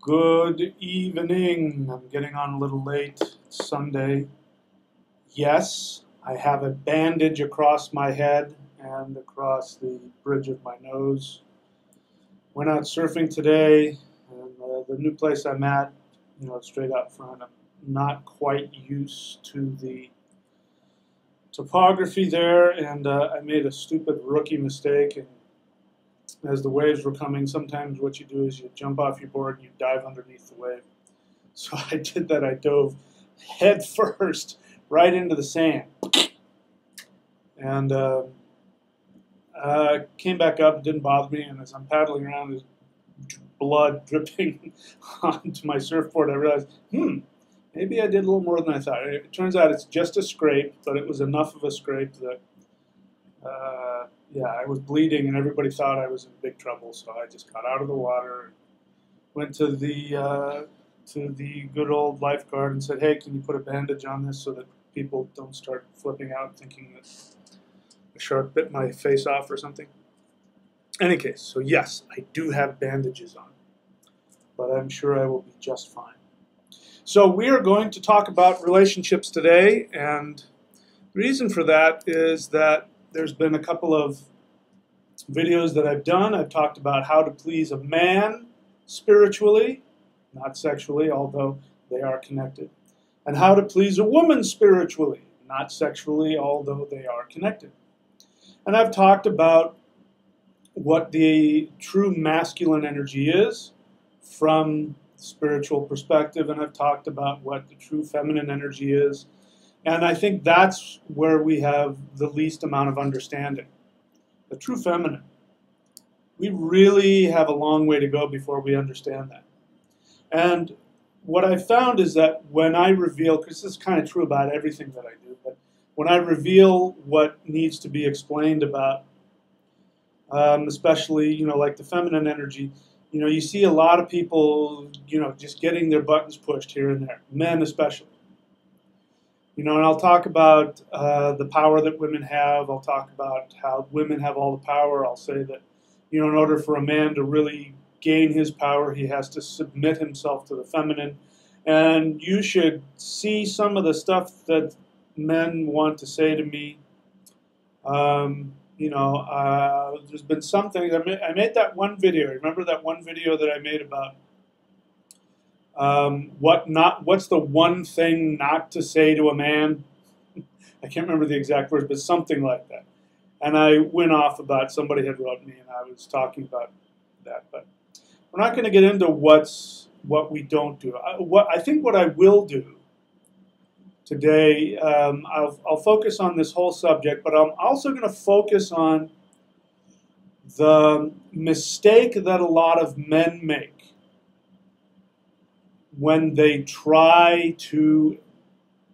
Good evening. I'm getting on a little late. It's Sunday. Yes, I have a bandage across my head and across the bridge of my nose. Went out surfing today, and the new place I'm at, straight out front. I'm not quite used to the topography there, and I made a stupid rookie mistake. And as the waves were coming, sometimes what you do is you jump off your board and you dive underneath the wave. So I did that. I dove head first right into the sand, and came back up. It didn't bother me. And as I'm paddling around, there's blood dripping onto my surfboard. I realized, maybe I did a little more than I thought. It turns out it's just a scrape, but it was enough of a scrape that, yeah, I was bleeding, and everybody thought I was in big trouble. So I just got out of the water, and went to the good old lifeguard and said, "Hey, can you put a bandage on this so that people don't start flipping out thinking that a shark bit my face off or something?" In any case, so yes, I do have bandages on, but I'm sure I will be just fine. So we are going to talk about relationships today, and the reason for that is that there's been a couple of videos that I've done. I've talked about how to please a man spiritually, not sexually, although they are connected, and how to please a woman spiritually, not sexually, although they are connected. And I've talked about what the true masculine energy is from the spiritual perspective, and I've talked about what the true feminine energy is. And I think that's where we have the least amount of understanding. The true feminine. We really have a long way to go before we understand that. And what I found is that when I reveal, because this is kind of true about everything that I do, but when I reveal what needs to be explained about, especially, like the feminine energy, you see a lot of people, just getting their buttons pushed here and there, men especially. And I'll talk about the power that women have. I'll talk about how women have all the power. I'll say that, in order for a man to really gain his power, he has to submit himself to the feminine. And you should see some of the stuff that men want to say to me. There's been something. I made that one video. Remember that one video that I made about what's the one thing not to say to a man? I can't remember the exact words, but something like that. And I went off about, somebody had wrote me, and I was talking about that. But we're not going to get into what we don't do. I think what I will do today, I'll focus on this whole subject, but I'm also going to focus on the mistake that a lot of men make when they try to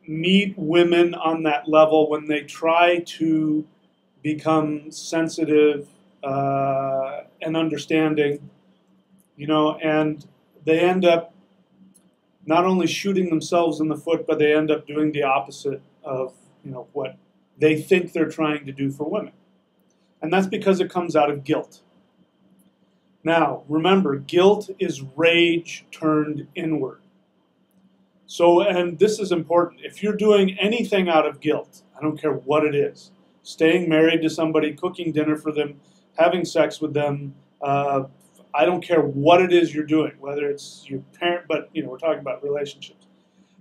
meet women on that level, when they try to become sensitive and understanding, and they end up not only shooting themselves in the foot, but they end up doing the opposite of what they think they're trying to do for women. And that's because it comes out of guilt. Now, remember, guilt is rage turned inward. So, and this is important, if you're doing anything out of guilt, I don't care what it is, staying married to somebody, cooking dinner for them, having sex with them, I don't care what it is you're doing, whether it's your parent, but we're talking about relationships.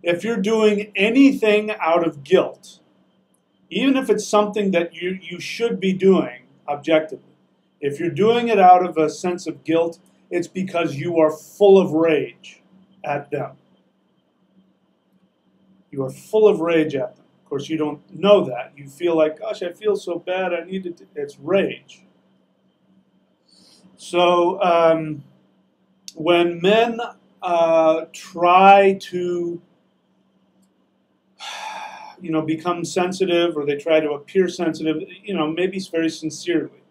If you're doing anything out of guilt, even if it's something that you should be doing objectively, if you're doing it out of a sense of guilt, it's because you are full of rage at them. You are full of rage at them. Of course, you don't know that. You feel like, gosh, I feel so bad, I needed to. It's rage. So when men try to become sensitive, or they try to appear sensitive, maybe very sincerely,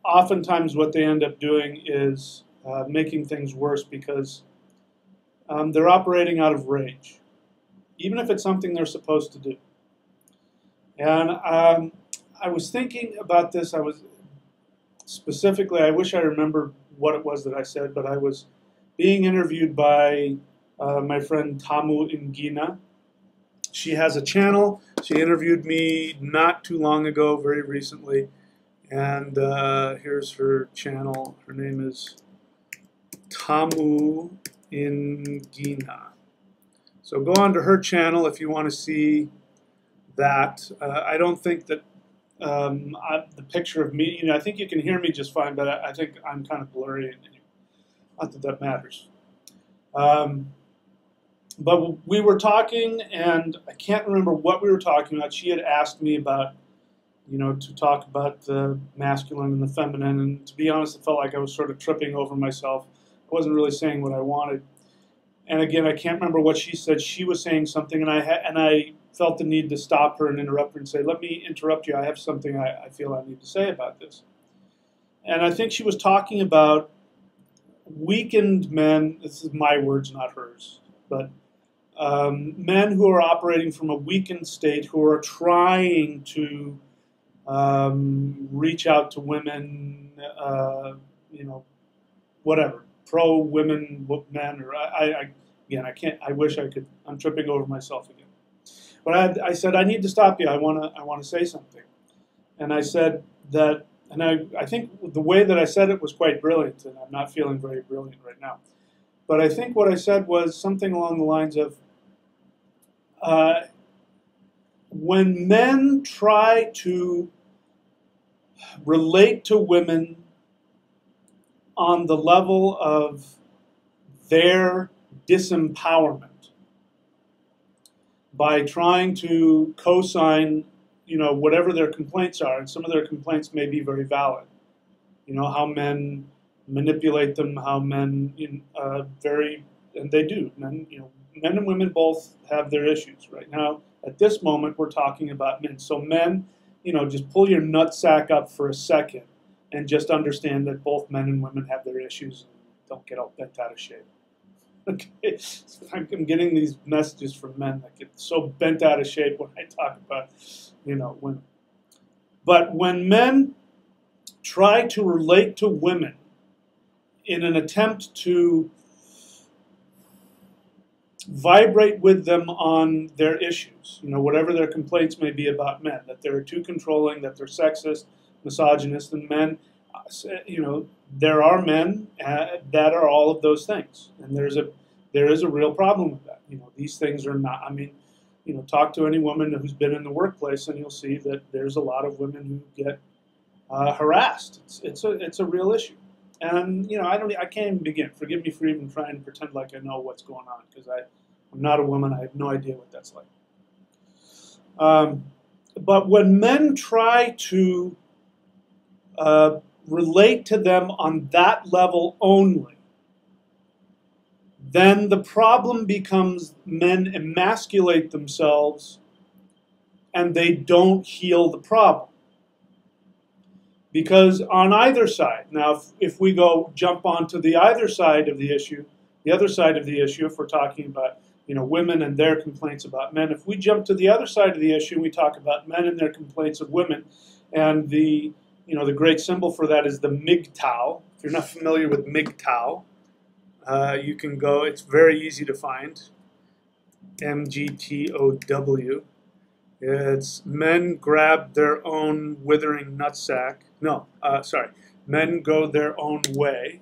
oftentimes what they end up doing is making things worse because they're operating out of rage, even if it's something they're supposed to do. And I was thinking about this. I wish I remember what it was that I said, but I was being interviewed by my friend Tamu Ingina. She has a channel. She interviewed me not too long ago, very recently. And here's her channel. Her name is Tamu Ingina. So go on to her channel if you want to see that. I don't think that the picture of me, I think you can hear me just fine, but I think I'm kind of blurry. Not that that matters. But we were talking, and I can't remember what we were talking about. She had asked me about, to talk about the masculine and the feminine, and to be honest, it felt like I was sort of tripping over myself. I wasn't really saying what I wanted. And again, I can't remember what she said. She was saying something, and I felt the need to stop her and interrupt her and say, let me interrupt you. I have something I feel I need to say about this. And I think she was talking about weakened men. This is my words, not hers. But men who are operating from a weakened state, who are trying to reach out to women, whatever, pro-women men, or I can't, I wish I could, I'm tripping over myself again. But I said, I need to stop you. I want to say something. And I said that, and I think the way that I said it was quite brilliant, and I'm not feeling very brilliant right now. But I think what I said was something along the lines of, when men try to relate to women on the level of their disempowerment, by trying to co-sign, whatever their complaints are, and some of their complaints may be very valid. How men manipulate them, how men, and they do. Men and women both have their issues. Right now, at this moment, we're talking about men. So men, just pull your nutsack up for a second and just understand that both men and women have their issues, and don't get all bent out of shape. Okay, I'm getting these messages from men that get so bent out of shape when I talk about, women. But when men try to relate to women in an attempt to vibrate with them on their issues, whatever their complaints may be about men, that they're too controlling, that they're sexist, misogynist, and men, there are men that are all of those things, and there is a real problem with that. These things are not. I mean, talk to any woman who's been in the workplace, and you'll see that there's a lot of women who get harassed. It's a real issue, and I can't even begin. Forgive me for even trying to pretend like I know what's going on, because I'm not a woman. I have no idea what that's like. But when men try to relate to them on that level only, then the problem becomes men emasculate themselves and they don't heal the problem. Because on either side, now if we jump onto the other side of the issue, if we're talking about women and their complaints about men, if we jump to the other side of the issue, we talk about men and their complaints of women, and the great symbol for that is the MGTOW. If you're not familiar with MGTOW, you can go, it's very easy to find, MGTOW. It's men grab their own withering nutsack. Men go their own way.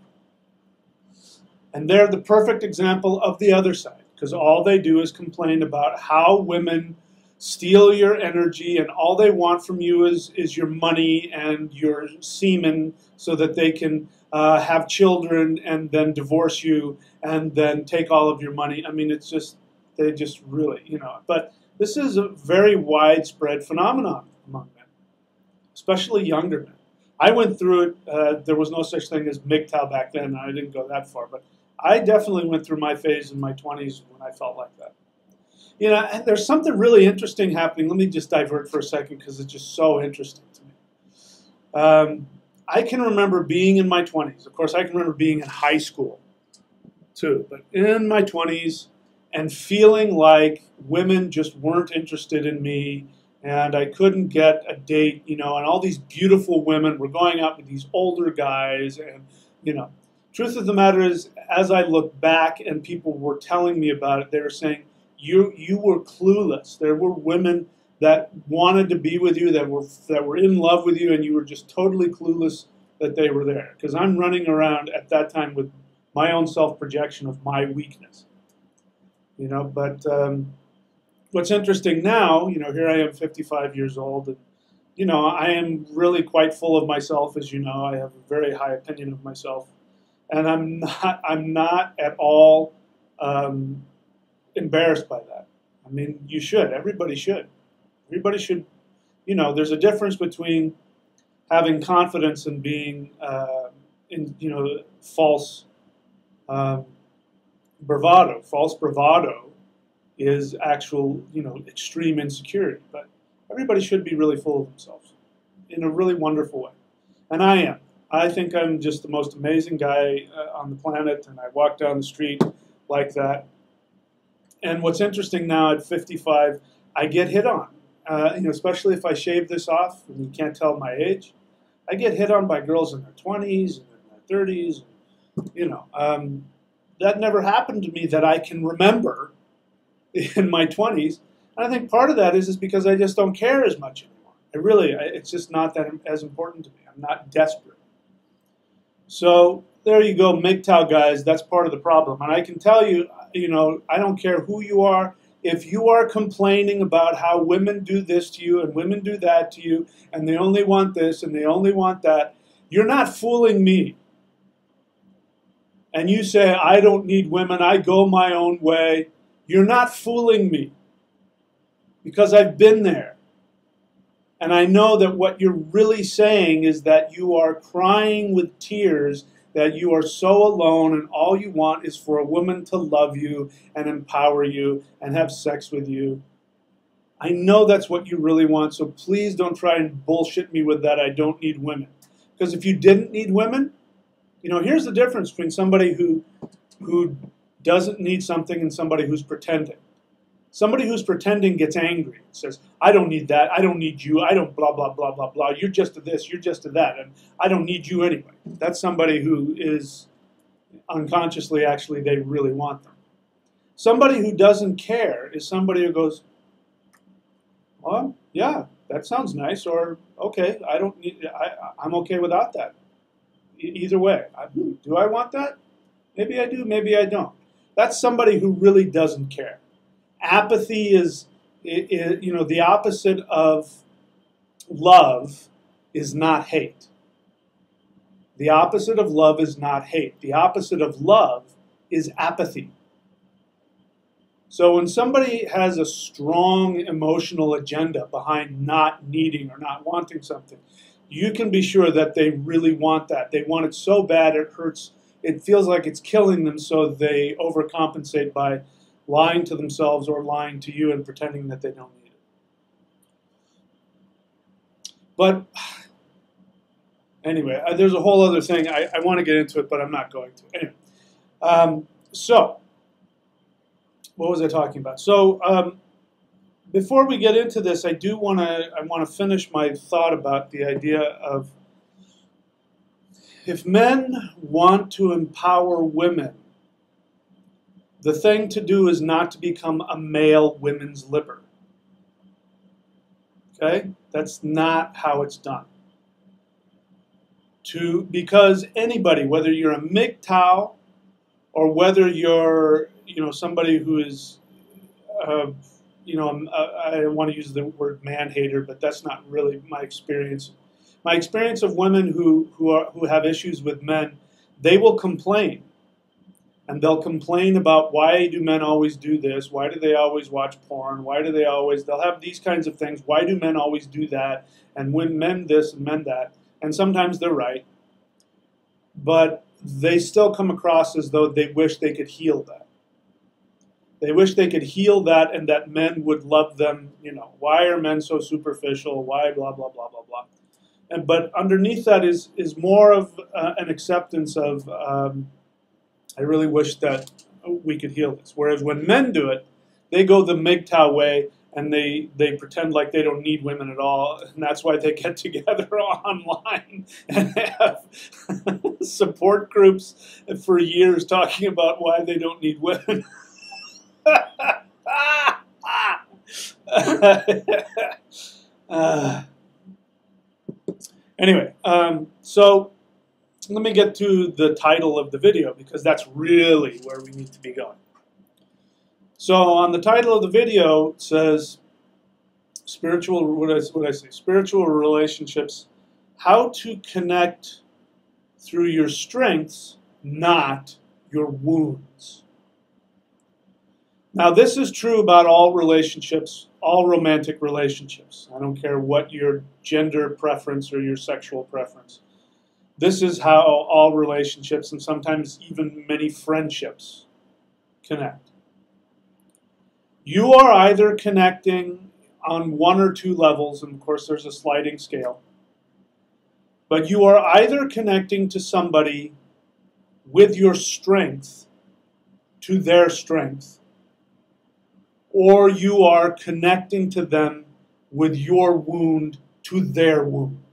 And they're the perfect example of the other side, because all they do is complain about how women steal your energy, and all they want from you is your money and your semen so that they can have children and then divorce you and then take all of your money. I mean, they just really, but this is a very widespread phenomenon among men, especially younger men. I went through it. There was no such thing as MGTOW back then, and I didn't go that far, but I definitely went through my phase in my 20s when I felt like that. And there's something really interesting happening. Let me just divert for a second, because it's just so interesting to me. I can remember being in my 20s. Of course, I can remember being in high school, too. But in my 20s, and feeling like women just weren't interested in me, and I couldn't get a date, and all these beautiful women were going out with these older guys, and, truth of the matter is, as I look back and people were telling me about it, they were saying, you were clueless. There were women that wanted to be with you, that were in love with you, and you were just totally clueless that they were there. Because I'm running around at that time with my own self-projection of my weakness. You know, but what's interesting now, you know, here I am 55 years old, and, you know, I am really quite full of myself, as you know. I have a very high opinion of myself. And I'm not at all embarrassed by that. I mean, you should. Everybody should. Everybody should. You know, there's a difference between having confidence and being, you know, false bravado. False bravado is actual, you know, extreme insecurity. But everybody should be really full of themselves in a really wonderful way. And I am. I think I'm just the most amazing guy on the planet, and I walk down the street like that. And what's interesting now at 55, I get hit on, you know, especially if I shave this off, and you can't tell my age. I get hit on by girls in their 20s and in their 30s. You know, that never happened to me that I can remember in my 20s. And I think part of that is because I just don't care as much anymore. It's just not that as important to me. I'm not desperate. So there you go, MGTOW guys, that's part of the problem. And I can tell you, you know, I don't care who you are. If you are complaining about how women do this to you and women do that to you, and they only want this and they only want that, you're not fooling me. And you say, I don't need women, I go my own way. You're not fooling me. Because I've been there. And I know that what you're really saying is that you are crying with tears, that you are so alone and all you want is for a woman to love you and empower you and have sex with you. I know that's what you really want, so please don't try and bullshit me with that I don't need women. Because if you didn't need women, you know, here's the difference between somebody who doesn't need something and somebody who's pretending. Somebody who's pretending gets angry and says, I don't need that, I don't need you, I don't blah, blah, blah, blah, blah, you're just to this, you're just to that, and I don't need you anyway. That's somebody who is unconsciously, actually, they really want them. Somebody who doesn't care is somebody who goes, well, yeah, that sounds nice, or okay, I'm okay without that. Either way, do I want that? Maybe I do, maybe I don't. That's somebody who really doesn't care. Apathy is, you know, the opposite of love is not hate. The opposite of love is not hate. The opposite of love is apathy. So when somebody has a strong emotional agenda behind not needing or not wanting something, you can be sure that they really want that. They want it so bad it hurts. It feels like it's killing them, so they overcompensate by lying to themselves or lying to you and pretending that they don't need it. But anyway, there's a whole other thing. I want to get into it, but I'm not going to. Anyway, so what was I talking about? So before we get into this, I want to finish my thought about the idea of if men want to empower women, the thing to do is not to become a male women's libber. Okay? That's not how it's done. Because anybody, whether you're a MGTOW or whether you're, you know, somebody who is, you know, I don't want to use the word man-hater, but that's not really my experience. My experience of women who have issues with men, they will complain. And they'll complain about, why do men always do this? Why do they always watch porn? Why do they always, they'll have these kinds of things. Why do men always do that? And when men this and men that. And sometimes they're right. But they still come across as though they wish they could heal that. They wish they could heal that and that men would love them. You know, why are men so superficial? Why blah, blah, blah, blah, blah. But underneath that is more of an acceptance of, I really wish that we could heal this. Whereas when men do it, they go the MGTOW way and they pretend like they don't need women at all, and that's why they get together online and have support groups for years talking about why they don't need women. Anyway, so let me get to the title of the video, because that's really where we need to be going. So on the title of the video, it says spiritual, what did I say? Spiritual relationships, how to connect through your strengths, not your wounds. Now, this is true about all relationships, all romantic relationships. I don't care what your gender preference or your sexual preference. This is how all relationships, and sometimes even many friendships, connect. You are either connecting on one or two levels, and of course there's a sliding scale, but you are either connecting to somebody with your strength to their strength, or you are connecting to them with your wound to their wound.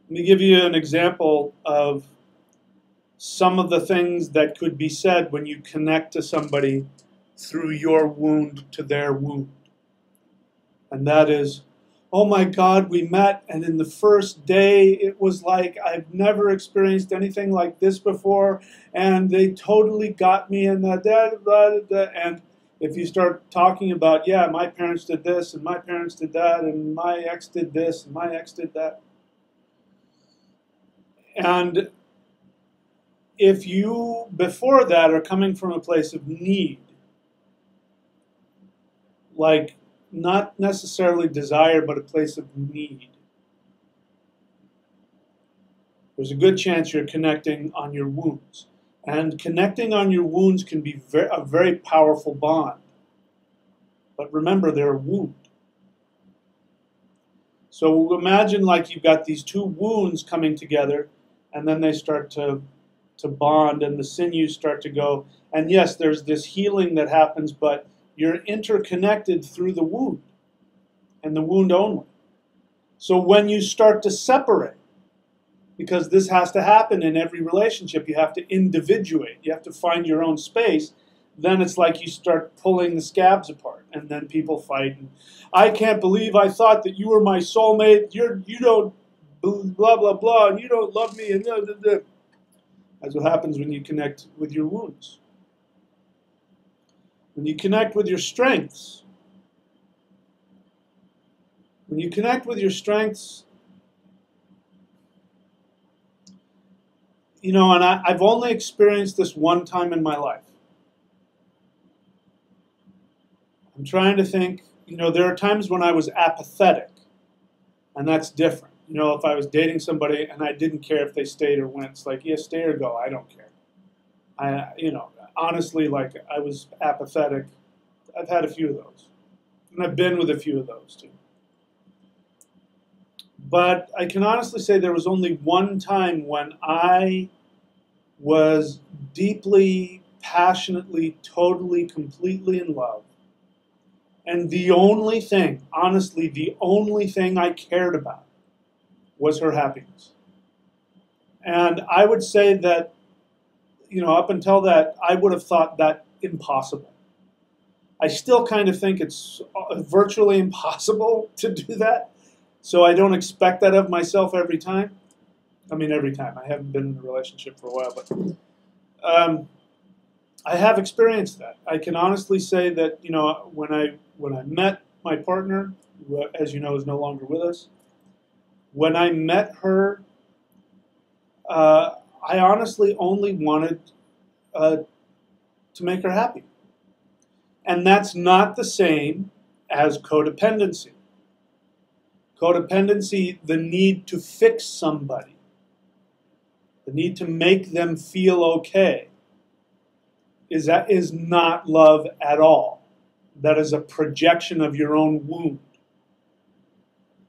Let me give you an example of some of the things that could be said when you connect to somebody through your wound to their wound. And that is, oh my God, we met, and in the first day it was like I've never experienced anything like this before, and they totally got me, and and if you start talking about, yeah, my parents did this, and my parents did that, and my ex did this, and my ex did that. And if you, before that, are coming from a place of need, like not necessarily desire, but a place of need, there's a good chance you're connecting on your wounds. And connecting on your wounds can be a very powerful bond. But remember, they're a wound. So imagine like you've got these two wounds coming together, and then they start to bond, and the sinews start to go. And yes, there's this healing that happens, but you're interconnected through the wound, and the wound only. So when you start to separate, because this has to happen in every relationship, you have to individuate, you have to find your own space, then it's like you start pulling the scabs apart, and then people fight. And, I can't believe I thought that you were my soulmate, you don't blah, blah, blah, and you don't love me, and blah, blah, blah. That's what happens when you connect with your wounds. When you connect with your strengths, and you know, and I've only experienced this one time in my life. I'm trying to think, you know, there are times when I was apathetic, and that's different. You know, if I was dating somebody and I didn't care if they stayed or went, it's like, yeah, stay or go, I don't care. You know, honestly, like, I was apathetic. I've had a few of those. And I've been with a few of those, too. But I can honestly say there was only one time when I was deeply, passionately, totally, completely in love. And the only thing, honestly, the only thing I cared about was her happiness. And I would say that, you know, up until that, I would have thought that impossible. I still kind of think it's virtually impossible to do that. So I don't expect that of myself every time. I mean, every time. I haven't been in a relationship for a while, but I have experienced that. I can honestly say that, you know, when I met my partner, who, as you know, is no longer with us, when I met her, I honestly only wanted to make her happy. And that's not the same as codependency. Codependency, the need to fix somebody, the need to make them feel okay, is not love at all. That is a projection of your own wound.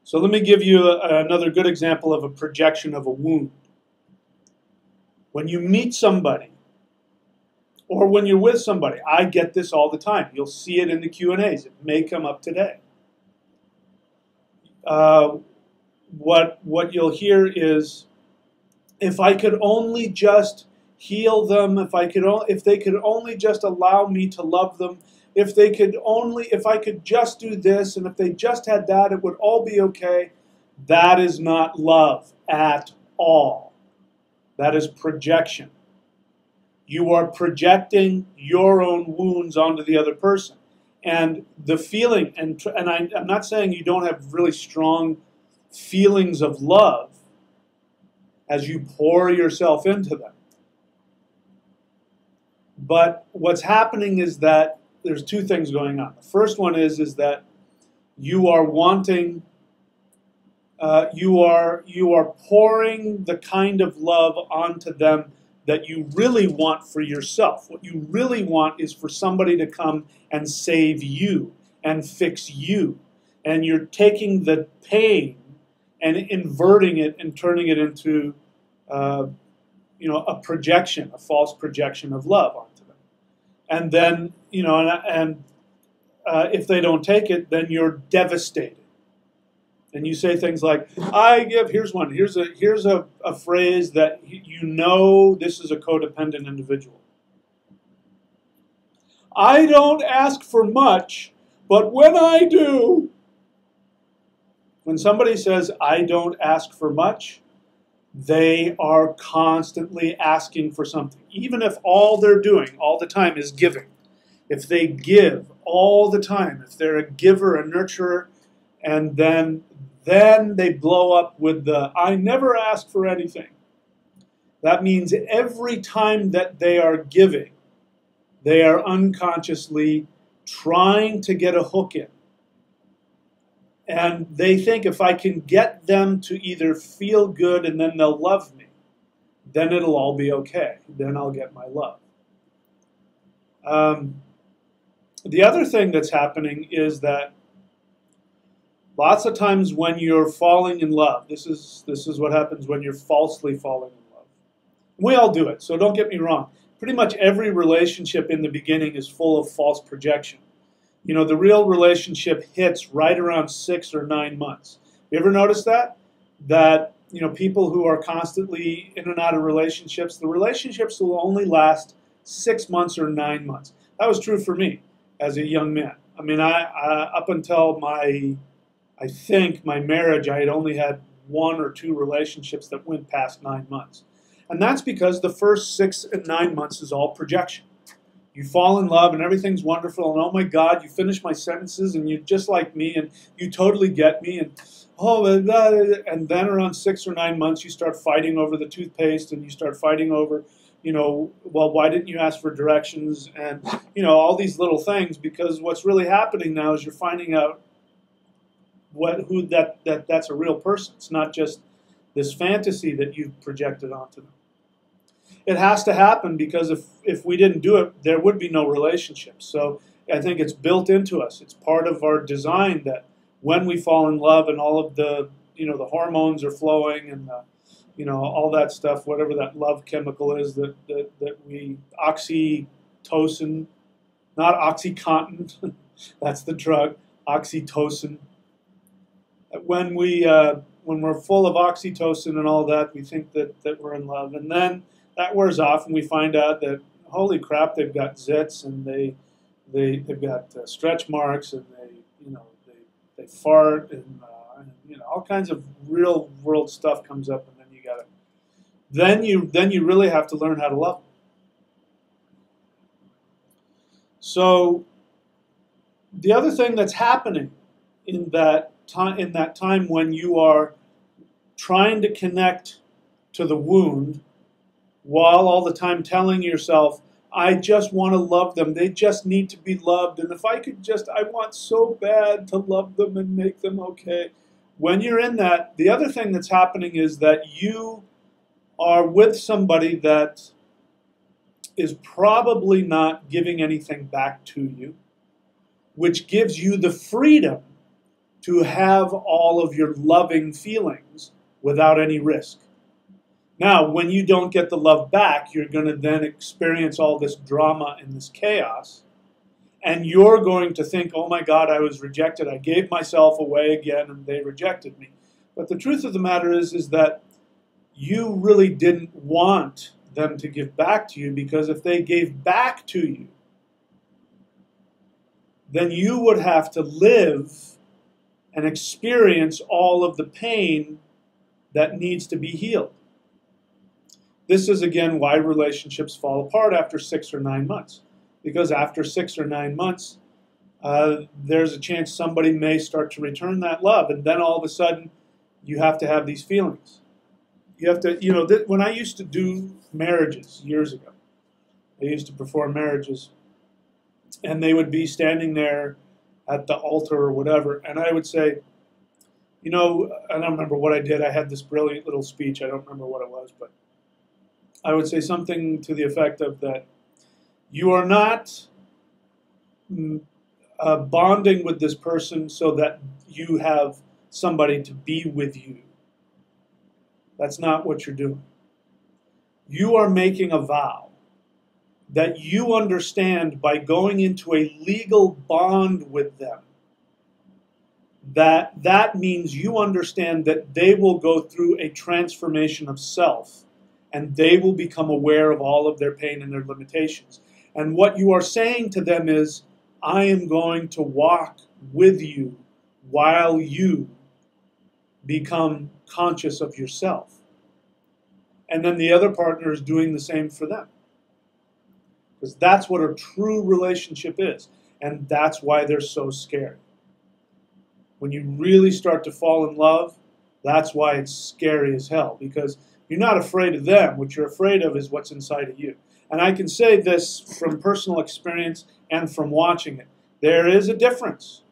So let me give you another good example of a projection of a wound. When you meet somebody Or when you're with somebody, I get this all the time. You'll see it in the Q&As. It may come up today. What you'll hear is, if I could only just heal them, if they could only just allow me to love them, if I could just do this, and if they just had that, it would all be okay. That is not love at all. That is projection. You are projecting your own wounds onto the other person. And the feeling, and I'm not saying you don't have really strong feelings of love as you pour yourself into them. But what's happening is that there's two things going on. The first one is that you are wanting, you are pouring the kind of love onto them that you really want for yourself. What you really want is for somebody to come and save you and fix you. And you're taking the pain and inverting it and turning it into a projection, a false projection of love onto them. And then, if they don't take it, then you're devastated. And you say things like, here's one, here's a phrase that this is a codependent individual. I don't ask for much, but when I do. When somebody says, I don't ask for much, they are constantly asking for something. Even if all they're doing all the time is giving. If they give all the time, if they're a giver, a nurturer, and then they blow up with the, I never ask for anything. That means every time that they are giving, they are unconsciously trying to get a hook in. And they think, if I can get them to either feel good and then they'll love me, then it'll all be okay. Then I'll get my love. The other thing that's happening is that lots of times when you're falling in love, this is what happens when you're falsely falling in love. We all do it, so don't get me wrong. Pretty much every relationship in the beginning is full of false projection. The real relationship hits right around 6 or 9 months. You ever notice that? That, people who are constantly in and out of relationships, the relationships will only last 6 months or 9 months. That was true for me as a young man. I mean, up until my marriage, I had only had 1 or 2 relationships that went past 9 months. And that's because the first 6 and 9 months is all projection. You fall in love and everything's wonderful, and oh my God, you finish my sentences and you're just like me and you totally get me, and and then around 6 or 9 months you start fighting over the toothpaste, and you start fighting over, well, why didn't you ask for directions, and all these little things, because what's really happening now is you're finding out that's a real person. It's not just this fantasy that you've projected onto them. It has to happen, because if we didn't do it, there would be no relationship. So I think it's built into us. It's part of our design that when we fall in love and all of the the hormones are flowing and all that stuff, whatever that love chemical is that we, oxytocin, not OxyContin, that's the drug, oxytocin. When we're full of oxytocin and all that, we think that we're in love, and then that wears off, and we find out that, holy crap, they've got zits, and they've got stretch marks, and they fart, and all kinds of real world stuff comes up, and then you really have to learn how to love them. So the other thing that's happening in that time when you are trying to connect to the wound, while all the time telling yourself, I just want to love them. They just need to be loved. And if I could I want so bad to love them and make them okay. When you're in that, the other thing that's happening is that you are with somebody that is probably not giving anything back to you, which gives you the freedom to have all of your loving feelings without any risk. Now, when you don't get the love back, you're going to then experience all this drama and this chaos. And you're going to think, oh my God, I was rejected. I gave myself away again and they rejected me. But the truth of the matter is that you really didn't want them to give back to you, because if they gave back to you, then you would have to live and experience all of the pain that needs to be healed. This is, again, why relationships fall apart after 6 or 9 months. Because after 6 or 9 months, there's a chance somebody may start to return that love. And then all of a sudden, you have to have these feelings. You have to, when I used to do marriages years ago, I used to perform marriages, and they would be standing there at the altar or whatever, and I would say, I don't remember what I did. I had this brilliant little speech. I don't remember what it was, but I would say something to the effect of that you are not bonding with this person so that you have somebody to be with you. That's not what you're doing. You are making a vow that you understand by going into a legal bond with them, that means you understand that they will go through a transformation of self, and they will become aware of all of their pain and their limitations. And what you are saying to them is, I am going to walk with you while you become conscious of yourself. And then the other partner is doing the same for them. Because that's what a true relationship is. And that's why they're so scary. When you really start to fall in love, that's why it's scary as hell. Because you're not afraid of them. What you're afraid of is what's inside of you. And I can say this from personal experience and from watching it. There is a difference.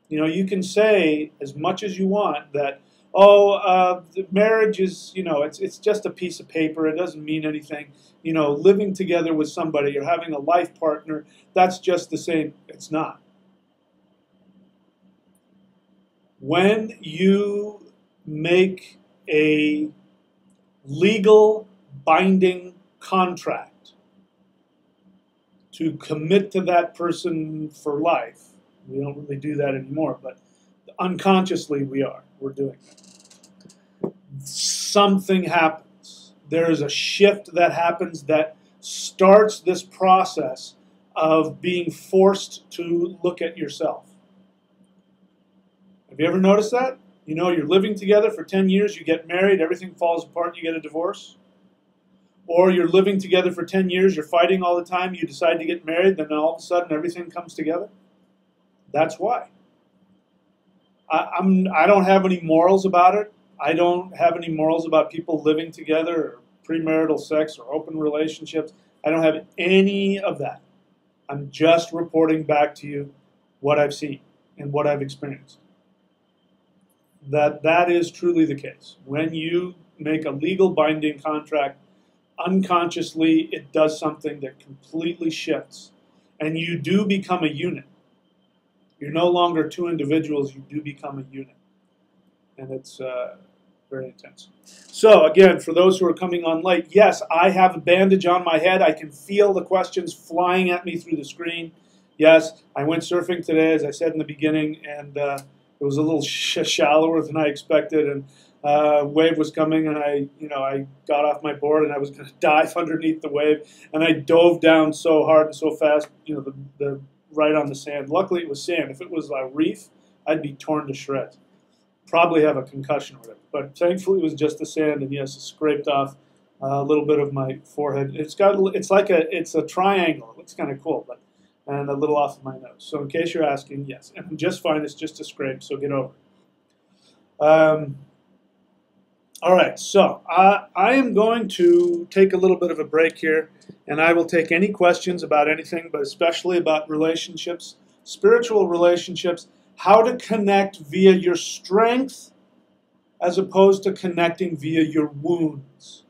You can say as much as you want that, the marriage is, it's just a piece of paper. It doesn't mean anything. Living together with somebody or having a life partner, that's just the same. It's not. When you make a legal binding contract to commit to that person for life, we don't really do that anymore, but unconsciously we're doing it. Something happens. There is a shift that happens that starts this process of being forced to look at yourself. Have you ever noticed that? You're living together for 10 years, you get married, everything falls apart, you get a divorce. Or you're living together for 10 years, you're fighting all the time, you decide to get married, then all of a sudden everything comes together. That's why. I don't have any morals about it. I don't have any morals about people living together or premarital sex or open relationships. I don't have any of that. I'm just reporting back to you what I've seen and what I've experienced. That is truly the case. When you make a legal binding contract, unconsciously it does something that completely shifts. And you do become a unit. You're no longer two individuals, you do become a unit. And it's very intense. So again, for those who are coming on late, yes, I have a bandage on my head. I can feel the questions flying at me through the screen. Yes, I went surfing today, as I said in the beginning, and it was a little shallower than I expected, and wave was coming, and I got off my board, and I was going to dive underneath the wave, and I dove down so hard and so fast, the right on the sand. Luckily, it was sand. If it was a reef, I'd be torn to shreds. Probably have a concussion or whatever. But thankfully, it was just the sand, and yes, it scraped off a little bit of my forehead. It's a triangle. It looks kind of cool, and a little off of my nose. So in case you're asking, yes, and I'm just fine. It's just a scrape, so get over it. All right, so I am going to take a little bit of a break here, and I will take any questions about anything, but especially about relationships, spiritual relationships, how to connect via your strength as opposed to connecting via your wounds,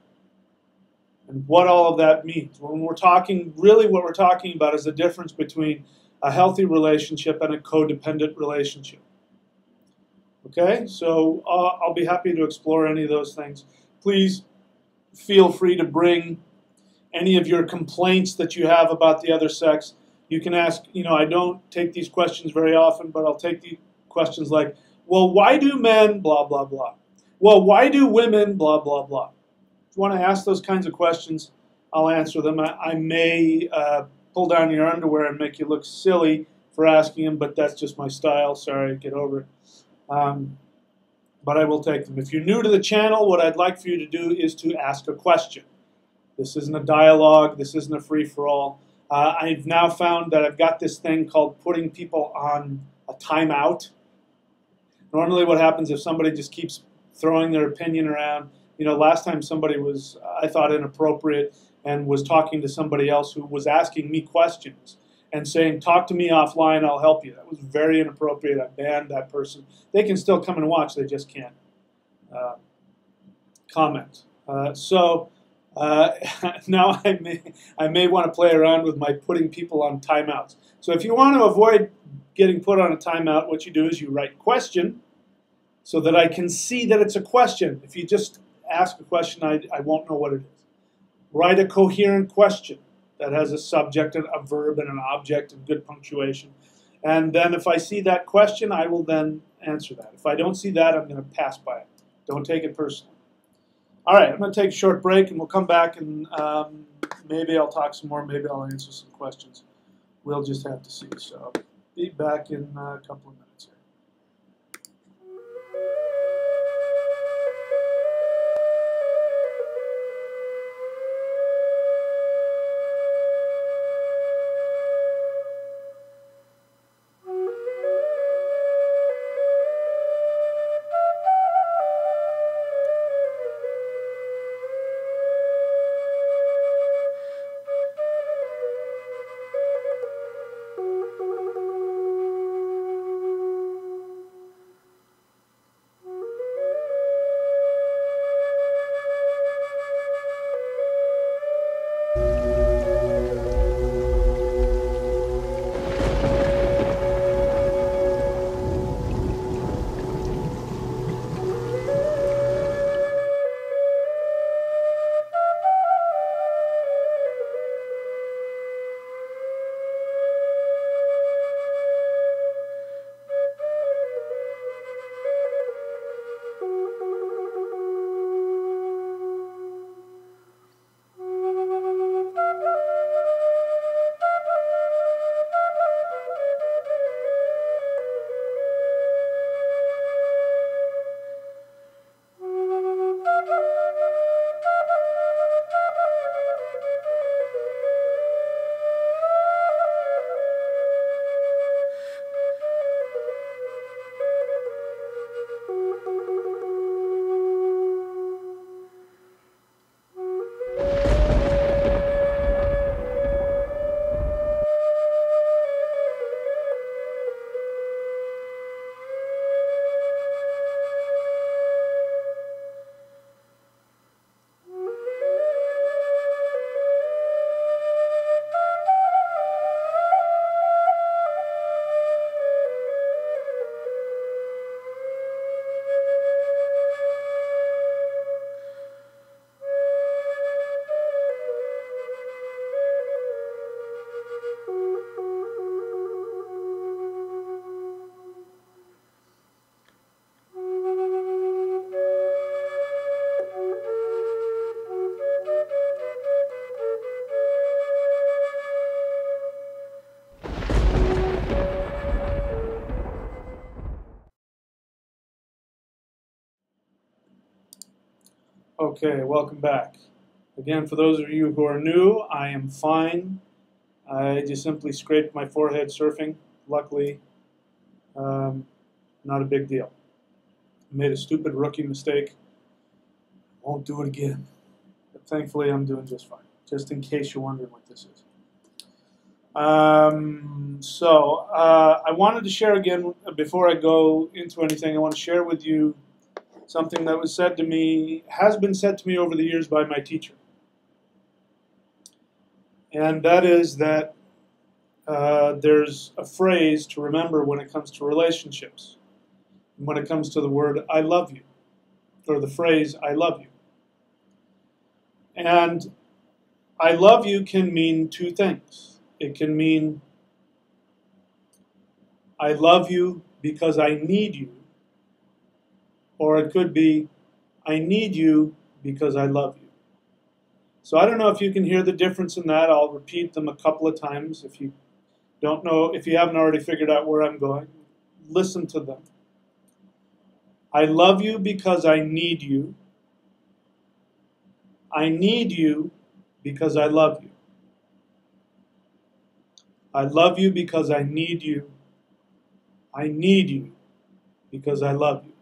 and what all of that means. When we're talking, really what we're talking about is the difference between a healthy relationship and a codependent relationship. Okay, so I'll be happy to explore any of those things. Please feel free to bring any of your complaints that you have about the other sex. You can ask, I don't take these questions very often, but I'll take the questions like, well, why do men blah, blah, blah? Well, why do women blah, blah, blah? If you want to ask those kinds of questions, I'll answer them. I may pull down your underwear and make you look silly for asking them, but that's just my style. Sorry, get over it. But I will take them. If you're new to the channel, what I'd like for you to do is to ask a question. This isn't a dialogue. This isn't a free-for-all. I've now found that I've got this thing called putting people on a timeout. Normally what happens if somebody just keeps throwing their opinion around, last time somebody was, I thought, inappropriate and was talking to somebody else who was asking me questions and saying, talk to me offline, I'll help you. That was very inappropriate. I banned that person. They can still come and watch. They just can't comment. Now I may want to play around with my putting people on timeouts. So if you want to avoid getting put on a timeout, what you do is you write question so that I can see that it's a question. If you just ask a question, I won't know what it is. Write a coherent question that has a subject, a verb, and an object, and good punctuation. And then if I see that question, I will then answer that. If I don't see that, I'm going to pass by it. Don't take it personally. All right, I'm going to take a short break, and we'll come back, and maybe I'll talk some more. Maybe I'll answer some questions. We'll just have to see. So I'll be back in a couple of minutes here. Okay, welcome back. Again, for those of you who are new, I am fine. I just simply scraped my forehead surfing. Luckily, not a big deal. I made a stupid rookie mistake. Won't do it again. But thankfully, I'm doing just fine, just in case you're wondering what this is. I wanted to share again, before I go into anything, I want to share with you something that was said to me, has been said to me over the years by my teacher. And that is that there's a phrase to remember when it comes to relationships, and when it comes to the word I love you, or the phrase I love you. And I love you can mean two things. It can mean I love you because I need you, or it could be I need you because I love you. So I don't know if you can hear the difference in that. I'll repeat them a couple of times. If you don't know, if you haven't already figured out where I'm going, listen to them. I love you because I need you. I need you because I love you. I love you because I need you. I need you because I love you.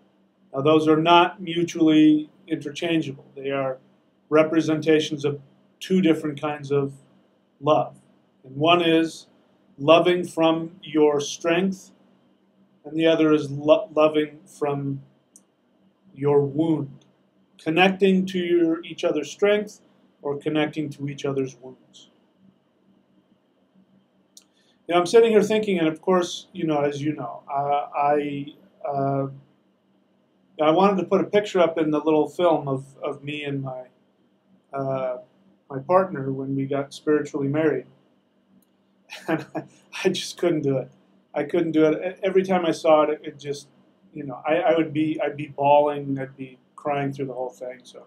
Now, those are not mutually interchangeable. They are representations of two different kinds of love. And one is loving from your strength, and the other is loving from your wound. Connecting to each other's strength or connecting to each other's wounds. You know, I'm sitting here thinking, and of course, you know, as you know, I wanted to put a picture up in the little film of me and my partner when we got spiritually married, and I just couldn't do it. I couldn't do it. Every time I saw it, it just, you know, I'd be bawling, I'd be crying through the whole thing. So,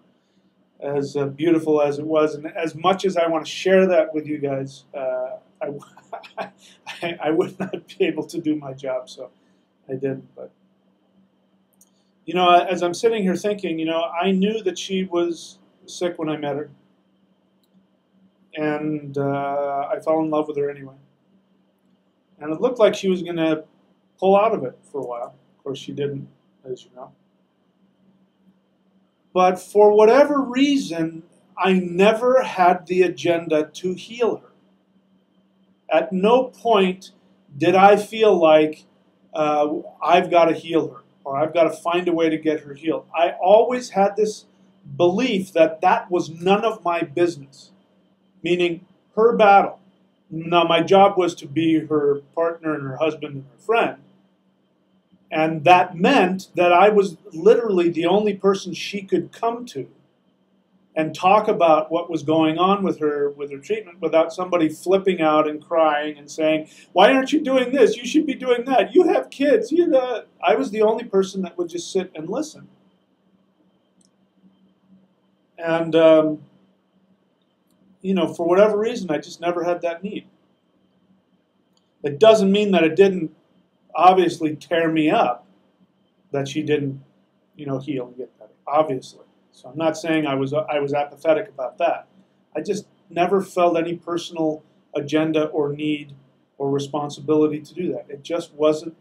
as beautiful as it was, and as much as I want to share that with you guys, I would not be able to do my job, so I didn't. But you know, as I'm sitting here thinking, you know, I knew that she was sick when I met her, and I fell in love with her anyway. And it looked like she was going to pull out of it for a while. Of course, she didn't, as you know. But for whatever reason, I never had the agenda to heal her. At no point did I feel like I've got to heal her or I've got to find a way to get her healed. I always had this belief that that was none of my business, meaning her battle. Now, my job was to be her partner and her husband and her friend. And that meant that I was literally the only person she could come to and talk about what was going on with her treatment without somebody flipping out and crying and saying, "Why aren't you doing this? You should be doing that. You have kids." I was the only person that would just sit and listen. And, you know, for whatever reason, I just never had that need. It doesn't mean that it didn't obviously tear me up, that she didn't, you know, heal and get better, obviously. So I'm not saying I was apathetic about that. I just never felt any personal agenda or need or responsibility to do that. It just wasn't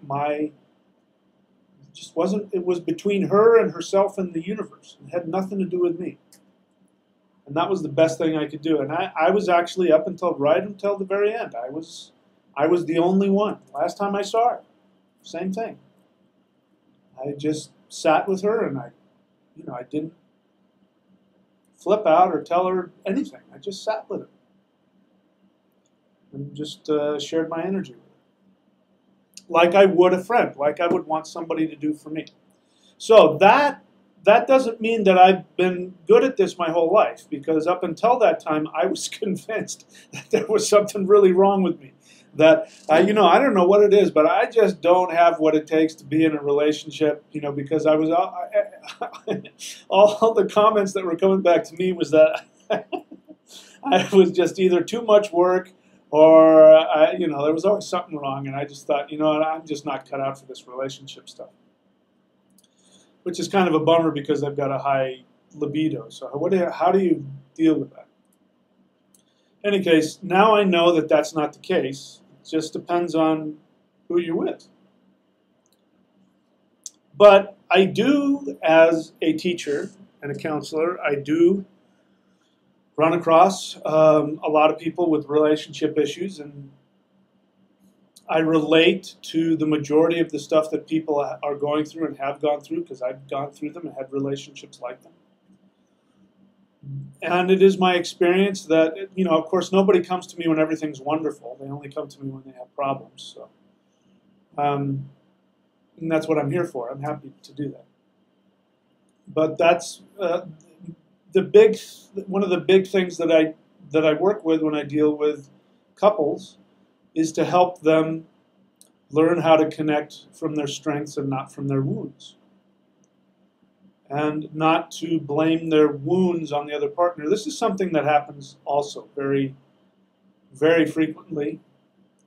it was between her and herself and the universe. It had nothing to do with me. And that was the best thing I could do. And I was actually right until the very end. I was the only one. Last time I saw her, same thing. I just sat with her and I didn't flip out or tell her anything. I just sat with her and just shared my energy with her. Like I would a friend, like I would want somebody to do for me. So that doesn't mean that I've been good at this my whole life, because up until that time I was convinced that there was something really wrong with me. That, I don't know what it is, but I just don't have what it takes to be in a relationship, because I was, all the comments that were coming back to me was that I was just either too much work or, there was always something wrong. And I just thought, I'm just not cut out for this relationship stuff. Which is kind of a bummer because I've got a high libido. So how do you deal with that? In any case, now I know that that's not the case. It just depends on who you're with. But I do, as a teacher and a counselor, I do run across a lot of people with relationship issues, and I relate to the majority of the stuff that people are going through and have gone through, because I've gone through them and had relationships like them. And it is my experience that, of course, nobody comes to me when everything's wonderful. They only come to me when they have problems. So, and that's what I'm here for. I'm happy to do that. But that's one of the big things that I work with when I deal with couples is to help them learn how to connect from their strengths and not from their wounds. And not to blame their wounds on the other partner. This is something that happens also very, very frequently,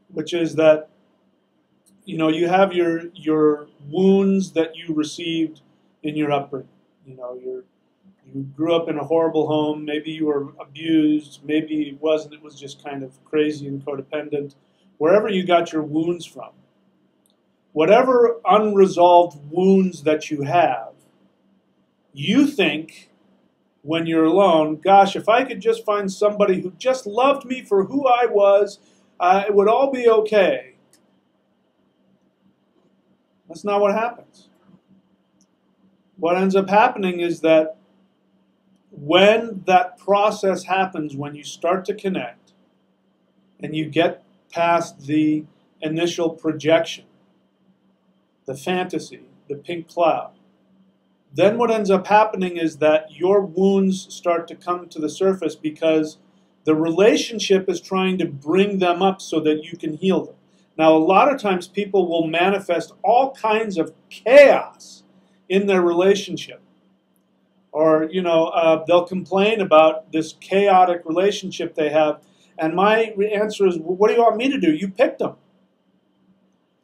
which is that, you know, you have your wounds that you received in your upbringing. You know, you grew up in a horrible home, maybe you were abused, maybe it wasn't, it was just kind of crazy and codependent. Wherever you got your wounds from, whatever unresolved wounds that you have, you think when you're alone, gosh, if I could just find somebody who just loved me for who I was, it would all be okay. That's not what happens. What ends up happening is that when that process happens, when you start to connect and you get past the initial projection, the fantasy, the pink cloud, then what ends up happening is that your wounds start to come to the surface because the relationship is trying to bring them up so that you can heal them. Now, a lot of times people will manifest all kinds of chaos in their relationship. Or, you know, they'll complain about this chaotic relationship they have. And my answer is, well, what do you want me to do? You picked them.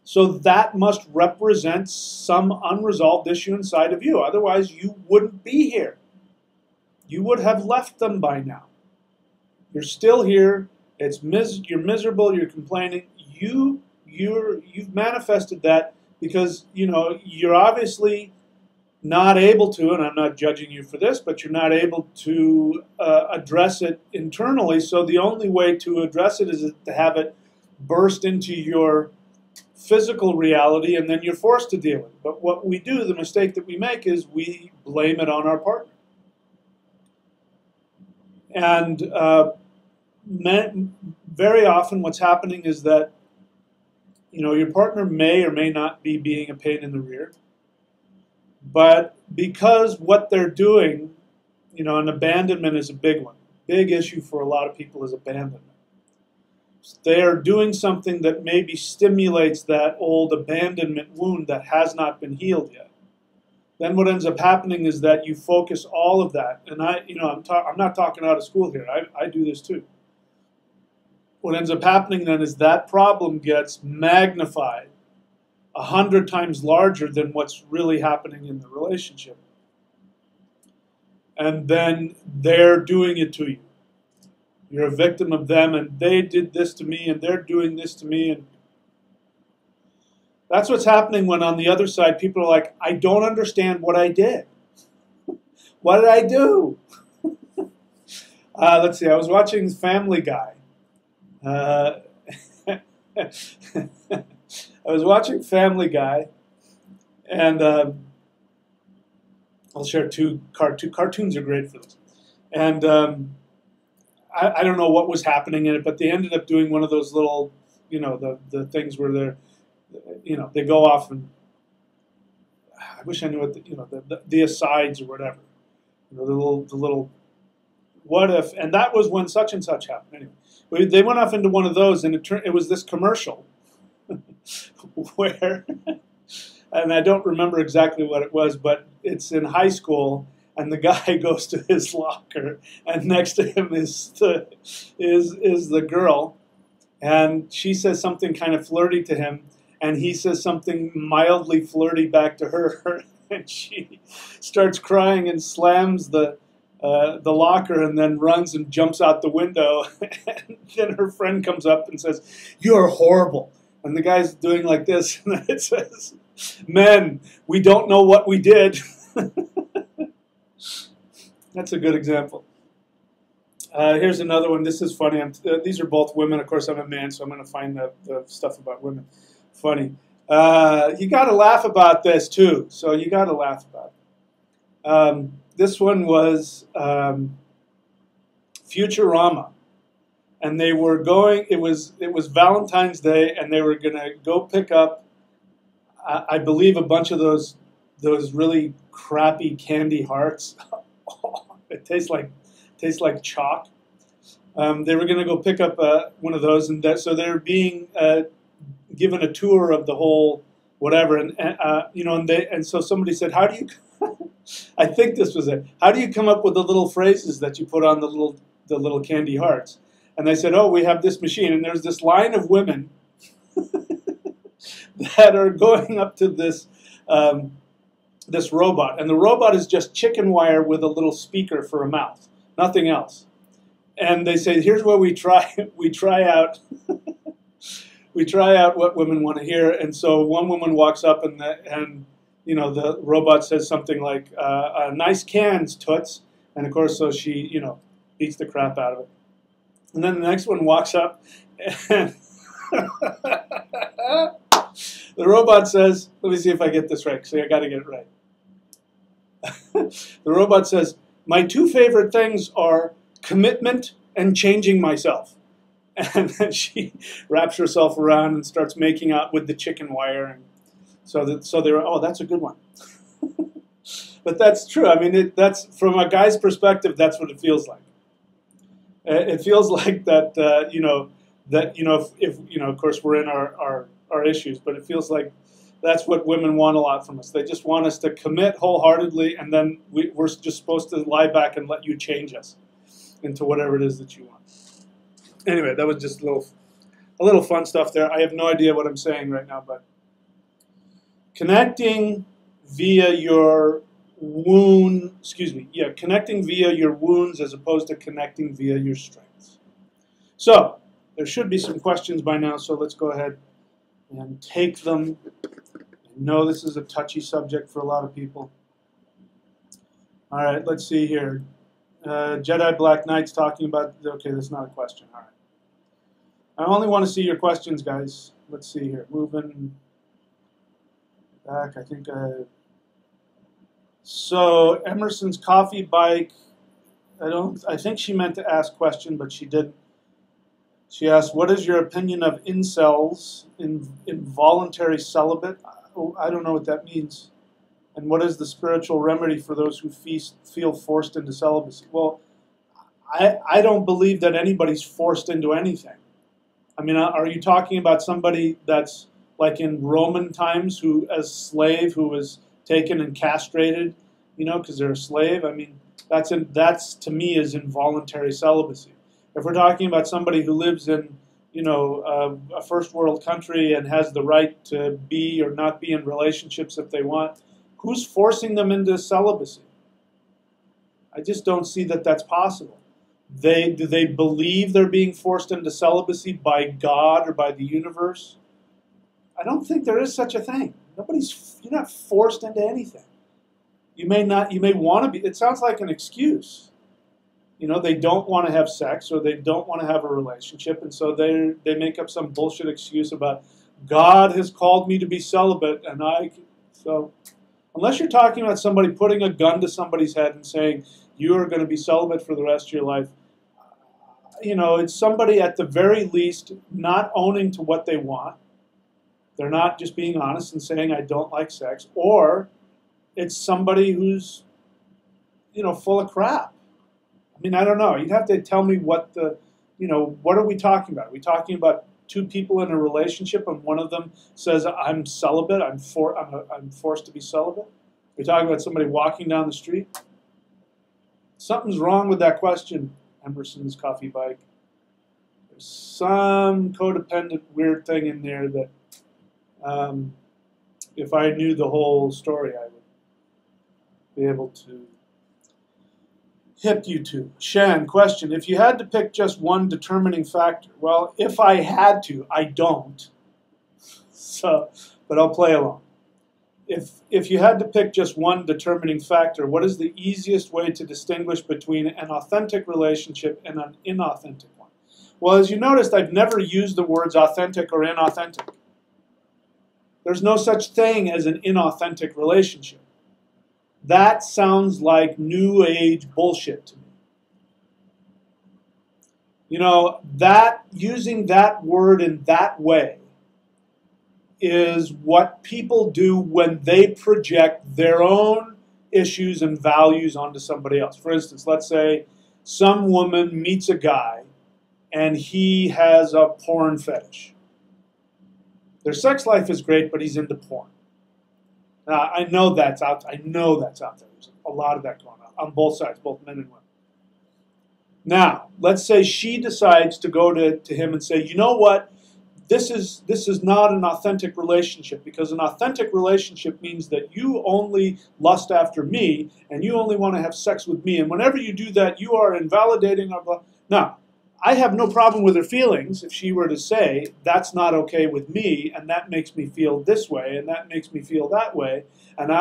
So that must represent some unresolved issue inside of you. Otherwise, you wouldn't be here. You would have left them by now. You're still here. You're miserable. You're complaining. You've manifested that because, you know, you're obviously not able to, and I'm not judging you for this, but you're not able to address it internally. So the only way to address it is to have it burst into your physical reality, and then you're forced to deal with it. But what we do, the mistake that we make, is we blame it on our partner. And very often what's happening is that, you know, your partner may or may not be being a pain in the rear, but because what they're doing, you know, and abandonment is a big one. Big issue for a lot of people is abandonment. They are doing something that maybe stimulates that old abandonment wound that has not been healed yet. Then what ends up happening is that you focus all of that, and I'm not talking out of school here. I do this too. What ends up happening then is that problem gets magnified 100 times larger than what's really happening in the relationship. And then they're doing it to you. You're a victim of them, and they did this to me, and they're doing this to me. And that's what's happening when on the other side, people are like, I don't understand what I did. What did I do? Let's see, I was watching Family Guy. I was watching Family Guy, and I'll share two cartoons are great for this. And I don't know what was happening in it, but they ended up doing one of those little, you know, the things where they're, you know, they go off and, I wish I knew what, the asides or whatever. You know, the little, what if, and that was when such and such happened. Anyway, they went off into one of those, and it was this commercial where, and I don't remember exactly what it was, but it's in high school. And the guy goes to his locker, and next to him is the girl, and she says something kind of flirty to him, and he says something mildly flirty back to her, and she starts crying and slams the locker, and then runs and jumps out the window. And then her friend comes up and says, "You're horrible." And the guy's doing like this, and then it says, "Men, we don't know what we did." That's a good example. Here's another one. This is funny. These are both women. Of course, I'm a man, so I'm going to find the stuff about women funny. You got to laugh about this, too. So you got to laugh about it. This one was Futurama. And they were going, it was Valentine's Day, and they were going to go pick up, I believe, a bunch of those really crappy candy hearts. It tastes like chalk. They were going to go pick up one of those, and so they're being given a tour of the whole whatever, and you know, and so somebody said, "How do you?" I think this was it. How do you come up with the little phrases that you put on the little candy hearts? And they said, "Oh, we have this machine, and there's this line of women that are going up to this." This robot, and the robot is just chicken wire with a little speaker for a mouth, nothing else. And they say, here's where we try out we try out what women want to hear. And so one woman walks up, and you know, the robot says something like, nice cans, toots. And of course, so she, you know, beats the crap out of it. And then the next one walks up, and the robot says, let me see if I get this right, because I got to get it right. The robot says, my two favorite things are commitment and changing myself. And then she wraps herself around and starts making out with the chicken wire. And so they're, oh, that's a good one. But that's true. I mean, that's from a guy's perspective, that's what it feels like. It feels like that, you know, if you know, of course, we're in our issues, but it feels like that's what women want a lot from us. They just want us to commit wholeheartedly, and then we're just supposed to lie back and let you change us into whatever it is that you want. Anyway, that was just a little fun stuff there. I have no idea what I'm saying right now, but connecting via your connecting via your wounds as opposed to connecting via your strengths. So there should be some questions by now, so let's go ahead and take them. I know this is a touchy subject for a lot of people. All right, let's see here. Jedi Black Knight's talking about, okay, that's not a question. All right. I only want to see your questions, guys. Let's see here. Moving back, I think. So Emerson's coffee bike, I think she meant to ask question, but she didn't. She asked, what is your opinion of incels, involuntary celibate? I don't know what that means. And what is the spiritual remedy for those who feel forced into celibacy? Well, I don't believe that anybody's forced into anything. I mean, are you talking about somebody that's like in Roman times, who as slave, who was taken and castrated, you know, because they're a slave? I mean, that's to me is involuntary celibacy. If we're talking about somebody who lives in, you know, a first world country and has the right to be or not be in relationships if they want, who's forcing them into celibacy? I just don't see that that's possible. Do they believe they're being forced into celibacy by God or by the universe? I don't think there is such a thing. You're not forced into anything. You may want to be. It sounds like an excuse. You know, they don't want to have sex or they don't want to have a relationship, and so they make up some bullshit excuse about God has called me to be celibate, and so unless you're talking about somebody putting a gun to somebody's head and saying you are going to be celibate for the rest of your life, you know, it's somebody at the very least not owning to what they want. They're not just being honest and saying I don't like sex, or it's somebody who's, you know, full of crap. I mean, I don't know. You'd have to tell me what what are we talking about? Are we talking about two people in a relationship and one of them says, I'm celibate, I'm forced to be celibate? Are we talking about somebody walking down the street? Something's wrong with that question, Emerson's coffee bike. There's some codependent weird thing in there that if I knew the whole story, I would be able to hip you to. Shan, question. If you had to pick just one determining factor, well, if I had to, I don't. So, but I'll play along. If you had to pick just one determining factor, what is the easiest way to distinguish between an authentic relationship and an inauthentic one? Well, as you noticed, I've never used the words authentic or inauthentic. There's no such thing as an inauthentic relationship. That sounds like New Age bullshit to me. You know, that using that word in that way is what people do when they project their own issues and values onto somebody else. For instance, let's say some woman meets a guy and he has a porn fetish. Their sex life is great, but he's into porn. Now, I know that's out there. There's a lot of that going on both sides, both men and women. Now, let's say she decides to go to him and say, you know what? This is not an authentic relationship, because an authentic relationship means that you only lust after me and you only want to have sex with me. And whenever you do that, you are invalidating our blah. Now, I have no problem with her feelings if she were to say, that's not okay with me, and that makes me feel this way, and that makes me feel that way, and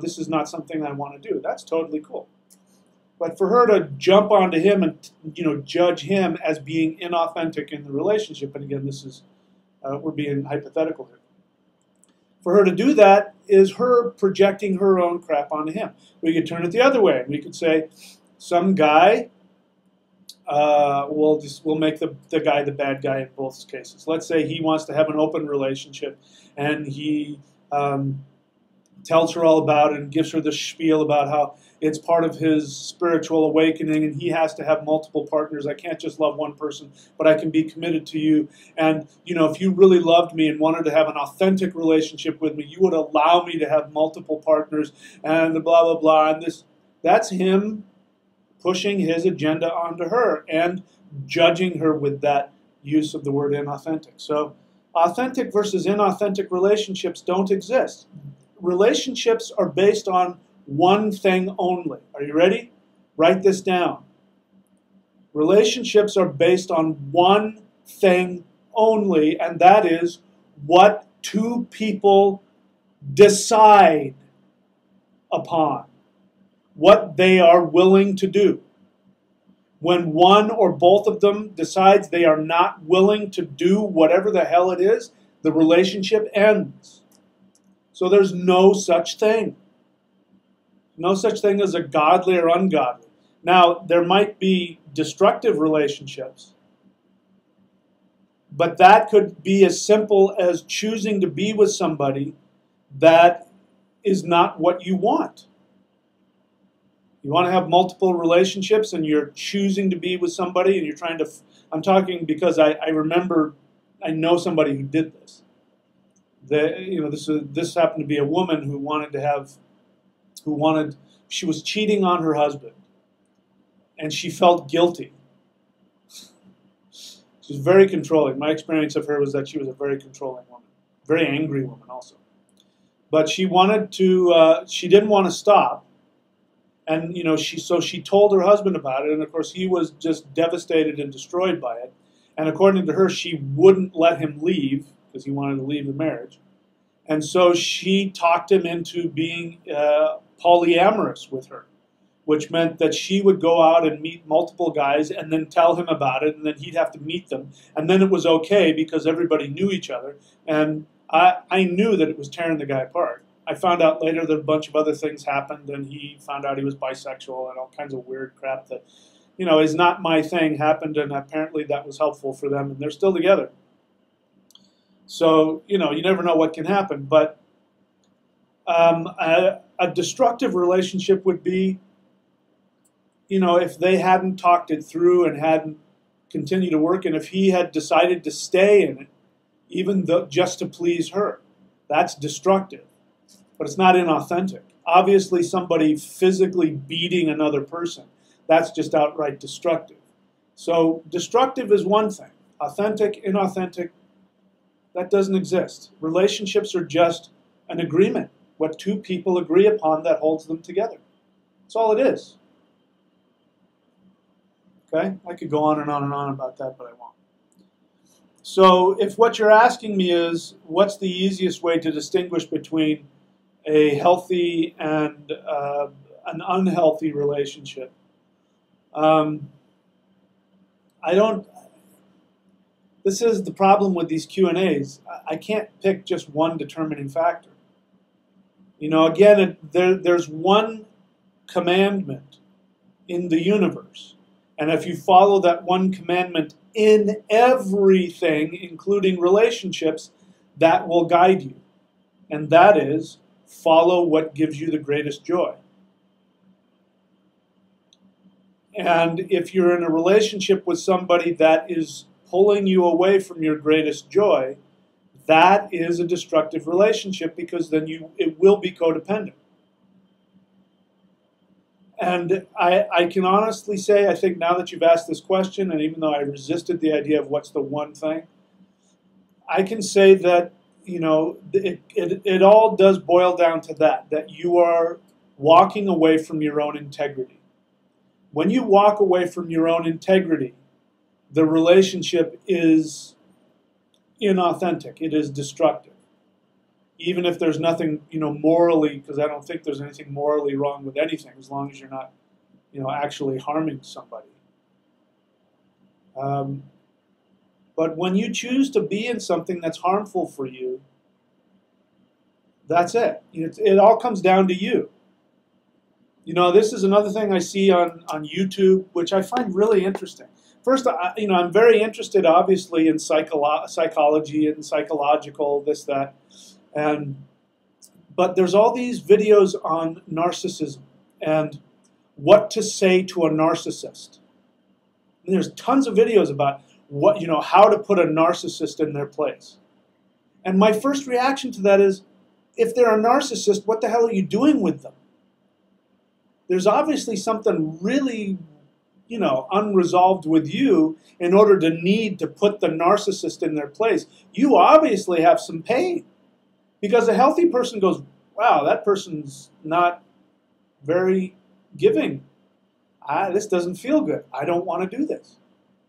this is not something I want to do. That's totally cool. But for her to jump onto him and judge him as being inauthentic in the relationship, and again, this is we're being hypothetical here. For her to do that is her projecting her own crap onto him. We could turn it the other way, and we could say some guy. We'll make the guy the bad guy in both cases. Let's say he wants to have an open relationship, and he tells her all about it and gives her the spiel about how it's part of his spiritual awakening, and he has to have multiple partners. I can't just love one person, but I can be committed to you. And if you really loved me and wanted to have an authentic relationship with me, you would allow me to have multiple partners, and blah blah blah. And that's him pushing his agenda onto her and judging her with that use of the word inauthentic. So authentic versus inauthentic relationships don't exist. Relationships are based on one thing only. Are you ready? Write this down. Relationships are based on one thing only, and that is what two people decide upon. What they are willing to do. When one or both of them decides they are not willing to do whatever the hell it is, the relationship ends. So there's no such thing. No such thing as a godly or ungodly. Now, there might be destructive relationships, but that could be as simple as choosing to be with somebody that is not what you want. You want to have multiple relationships and you're choosing to be with somebody and you're trying to... I'm talking because I remember, I know somebody who did this. This happened to be a woman who she was cheating on her husband, and she felt guilty. She was very controlling. My experience of her was that she was a very controlling woman, very angry woman also. But she she didn't want to stop, and so she told her husband about it, and of course he was just devastated and destroyed by it. And according to her, she wouldn't let him leave because he wanted to leave the marriage. And so she talked him into being polyamorous with her, which meant that she would go out and meet multiple guys and then tell him about it, and then he'd have to meet them. And then it was okay because everybody knew each other. And I knew that it was tearing the guy apart. I found out later that a bunch of other things happened, and he found out he was bisexual and all kinds of weird crap that, is not my thing happened, and apparently that was helpful for them, and they're still together. So, you never know what can happen. But a destructive relationship would be, if they hadn't talked it through and hadn't continued to work, and if he had decided to stay in it, even though just to please her, that's destructive. But it's not inauthentic. Obviously, somebody physically beating another person, that's just outright destructive. So destructive is one thing. Authentic, inauthentic, that doesn't exist. Relationships are just an agreement, what two people agree upon that holds them together. That's all it is. Okay? I could go on and on and on about that, but I won't. So if what you're asking me is, what's the easiest way to distinguish between a healthy and an unhealthy relationship? This is the problem with these Q&As. I can't pick just one determining factor. Again, there's one commandment in the universe. And if you follow that one commandment in everything, including relationships, that will guide you. And that is, follow what gives you the greatest joy. And if you're in a relationship with somebody that is pulling you away from your greatest joy, that is a destructive relationship, because then it will be codependent. And I can honestly say, I think now that you've asked this question, and even though I resisted the idea of what's the one thing, I can say that, you know, it all does boil down to that you are walking away from your own integrity. When you walk away from your own integrity, the relationship is inauthentic. It is destructive. Even if there's nothing, you know, morally, because I don't think there's anything morally wrong with anything, as long as you're not, you know, actually harming somebody. But when you choose to be in something that's harmful for you, that's it. It all comes down to you. You know, this is another thing I see on YouTube, which I find really interesting. First, you know, I'm very interested, obviously, in psychology and psychological, this, that. But there's all these videos on narcissism and what to say to a narcissist. And there's tons of videos about what, you know, how to put a narcissist in their place. And my first reaction to that is, if they're a narcissist, what the hell are you doing with them? There's obviously something really, you know, unresolved with you in order to need to put the narcissist in their place. You obviously have some pain. Because a healthy person goes, wow, that person's not very giving. This doesn't feel good. I don't want to do this.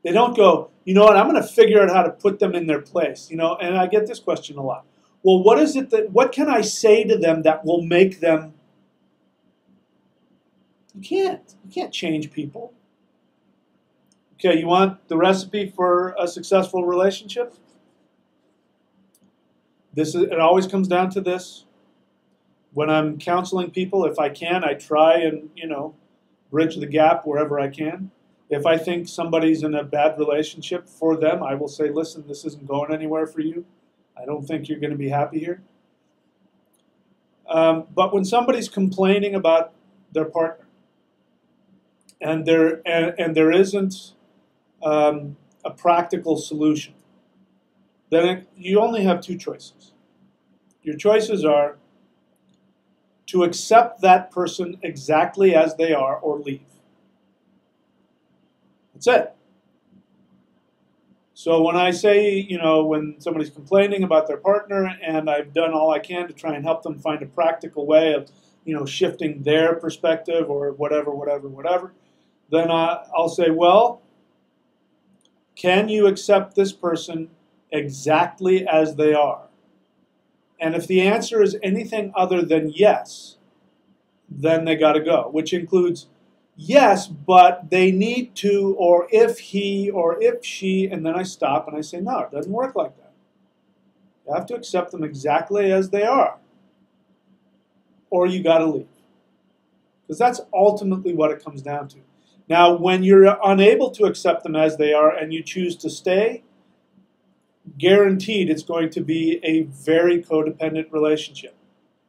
They don't go, you know what, I'm going to figure out how to put them in their place. You know, and I get this question a lot. Well, what can I say to them that will make them? You can't change people. Okay, you want the recipe for a successful relationship? It always comes down to this. When I'm counseling people, if I can, I try and, you know, bridge the gap wherever I can. If I think somebody's in a bad relationship, for them, I will say, listen, this isn't going anywhere for you. I don't think you're going to be happy here. But when somebody's complaining about their partner, and there isn't a practical solution, then you only have two choices. Your choices are to accept that person exactly as they are or leave. That's it. So when I say, you know, when somebody's complaining about their partner and I've done all I can to try and help them find a practical way of, you know, shifting their perspective or whatever, then I'll say, well, can you accept this person exactly as they are? And if the answer is anything other than yes, then they got to go, which includes yes, but they need to, or if he, or if she, and then I stop and I say, no, it doesn't work like that. You have to accept them exactly as they are, or you got to leave. Because that's ultimately what it comes down to. Now, when you're unable to accept them as they are and you choose to stay, guaranteed it's going to be a very codependent relationship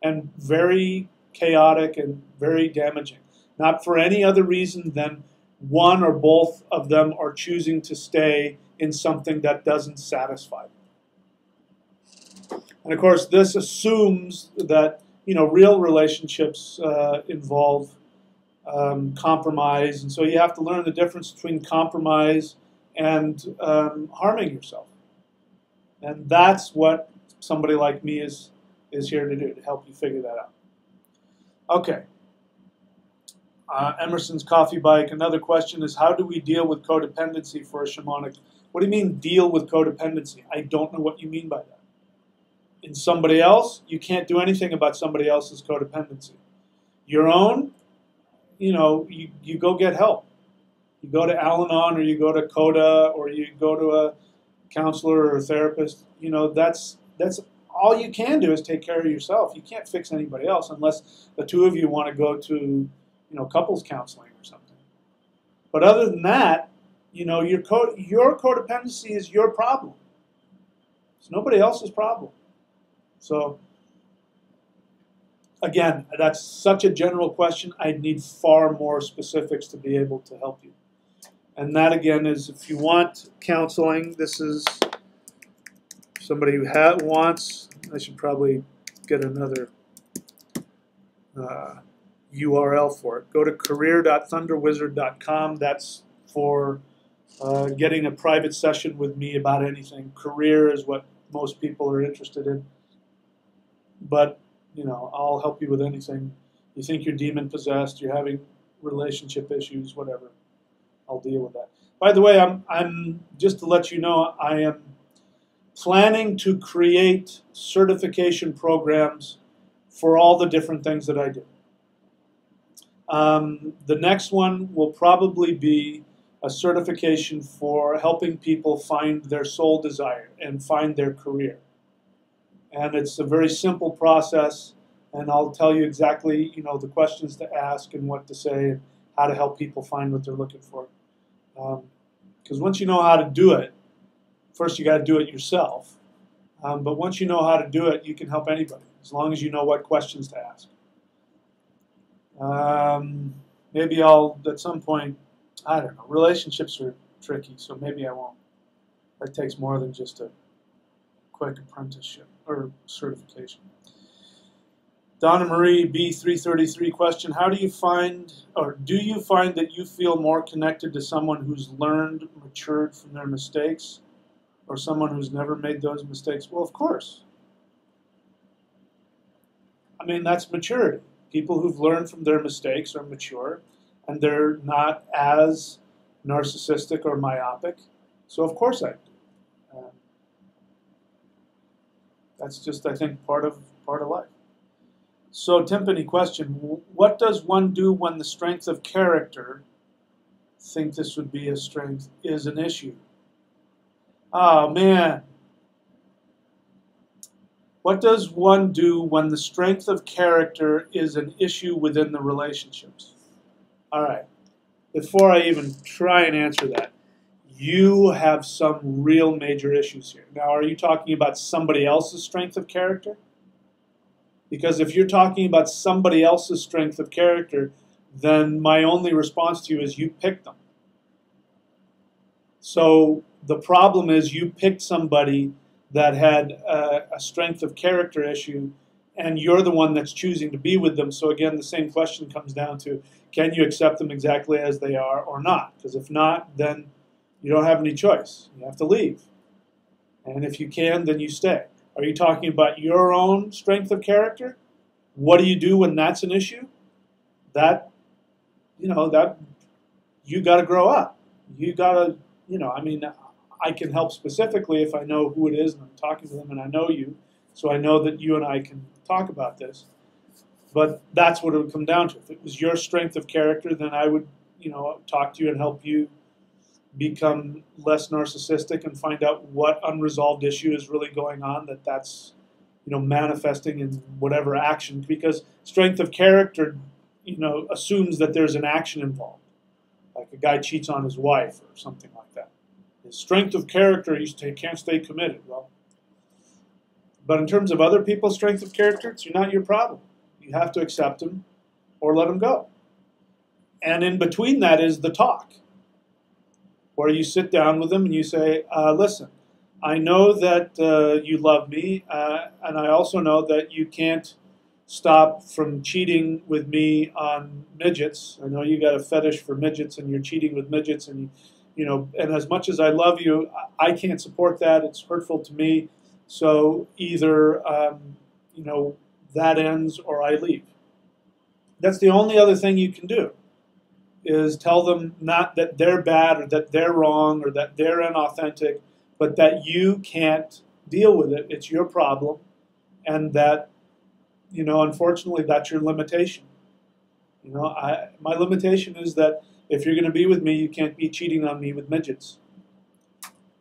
and very chaotic and very damaging. Not for any other reason than one or both of them are choosing to stay in something that doesn't satisfy them. And of course, this assumes that, you know, real relationships involve compromise, and so you have to learn the difference between compromise and harming yourself. And that's what somebody like me is here to do, to help you figure that out. Okay. Emerson's Coffee Bike. Another question is, how do we deal with codependency for a shamanic? What do you mean, deal with codependency? I don't know what you mean by that. In somebody else, you can't do anything about somebody else's codependency. Your own, you know, you go get help. You go to Al-Anon, or you go to CODA, or you go to a counselor or a therapist. You know, that's all you can do is take care of yourself. You can't fix anybody else unless the two of you want to go to, you know, couples counseling or something. But other than that, you know, your codependency is your problem. It's nobody else's problem. So again, that's such a general question. I need far more specifics to be able to help you. And that, again, is if you want counseling, this is somebody who wants, I should probably get another URL for it. Go to career.thunderwizard.com. That's for getting a private session with me about anything. Career is what most people are interested in. But, you know, I'll help you with anything. You think you're demon possessed, you're having relationship issues, whatever. I'll deal with that. By the way, I'm just to let you know, I am planning to create certification programs for all the different things that I do. The next one will probably be a certification for helping people find their soul desire and find their career. And it's a very simple process, and I'll tell you exactly, you know, the questions to ask and what to say and how to help people find what they're looking for. Because once you know how to do it, first you got to do it yourself. But once you know how to do it, you can help anybody, as long as you know what questions to ask. Maybe I'll, at some point, I don't know, relationships are tricky, so maybe I won't. That takes more than just a quick apprenticeship or certification. Donna Marie B333 question, how do you find, or do you find that you feel more connected to someone who's learned, matured from their mistakes, or someone who's never made those mistakes? Well, of course. I mean, that's maturity. People who've learned from their mistakes are mature, and they're not as narcissistic or myopic. So of course I do. That's just, I think, part of life. So Timpani question, what does one do when the strength of character, think this would be a strength, is an issue? Oh man. What does one do when the strength of character is an issue within the relationships? All right. Before I even try and answer that, you have some real major issues here. Now, are you talking about somebody else's strength of character? Because if you're talking about somebody else's strength of character, then my only response to you is you picked them. So the problem is you picked somebody that had a strength of character issue, and you're the one that's choosing to be with them. So again, the same question comes down to, can you accept them exactly as they are or not? Because if not, then you don't have any choice. You have to leave. And if you can, then you stay. Are you talking about your own strength of character? What do you do when that's an issue? That, you know, that you got to grow up. You got to, you know, I mean, I can help specifically if I know who it is and I'm talking to them and I know you, so I know that you and I can talk about this. But that's what it would come down to. If it was your strength of character, then I would, you know, talk to you and help you become less narcissistic and find out what unresolved issue is really going on, that's, you know, manifesting in whatever action. Because strength of character, you know, assumes that there's an action involved. Like a guy cheats on his wife or something like that. His strength of character, he can't stay committed. Well, but in terms of other people's strength of character, it's not your problem. You have to accept them or let them go. And in between that is the talk, where you sit down with them and you say, listen, I know that you love me, and I also know that you can't stop from cheating with me on midgets. I know you got a fetish for midgets and you're cheating with midgets, and you know, and as much as I love you, I can't support that. It's hurtful to me. So either, you know, that ends or I leave. That's the only other thing you can do, is tell them not that they're bad or that they're wrong or that they're inauthentic, but that you can't deal with it. It's your problem, and that, you know, unfortunately, that's your limitation. You know, my limitation is that if you're going to be with me, you can't be cheating on me with midgets.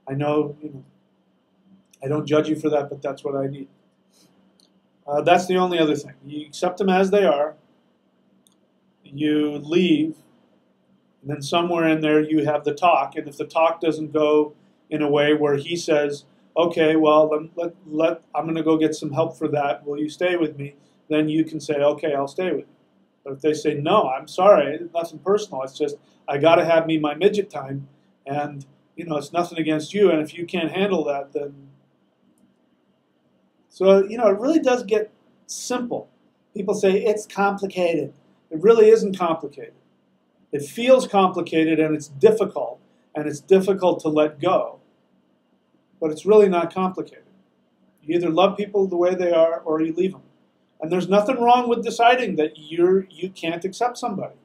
I know, you know, I don't judge you for that, but that's what I need. That's the only other thing. You accept them as they are. You leave. And then somewhere in there you have the talk. And if the talk doesn't go in a way where he says, okay, well, I'm going to go get some help for that. Will you stay with me? then you can say, okay, I'll stay with you. But if they say, no, I'm sorry, it's nothing personal, it's just I got to have me my midget time, and it's nothing against you, and if you can't handle that, then... So, it really does get simple. People say it's complicated. It really isn't complicated. It feels complicated, and it's difficult to let go. But it's really not complicated. You either love people the way they are, or you leave them. And there's nothing wrong with deciding that you can't accept somebody.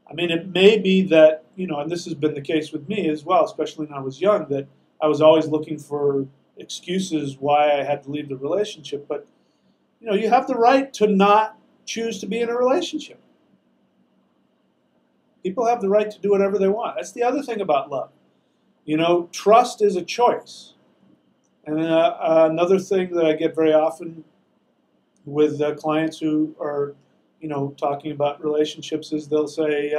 I mean, it may be that, and this has been the case with me as well, especially when I was young, that I was always looking for excuses why I had to leave the relationship. But, you have the right to not choose to be in a relationship. People have the right to do whatever they want. That's the other thing about love. Trust is a choice. And another thing that I get very often with clients who are, talking about relationships is they'll say,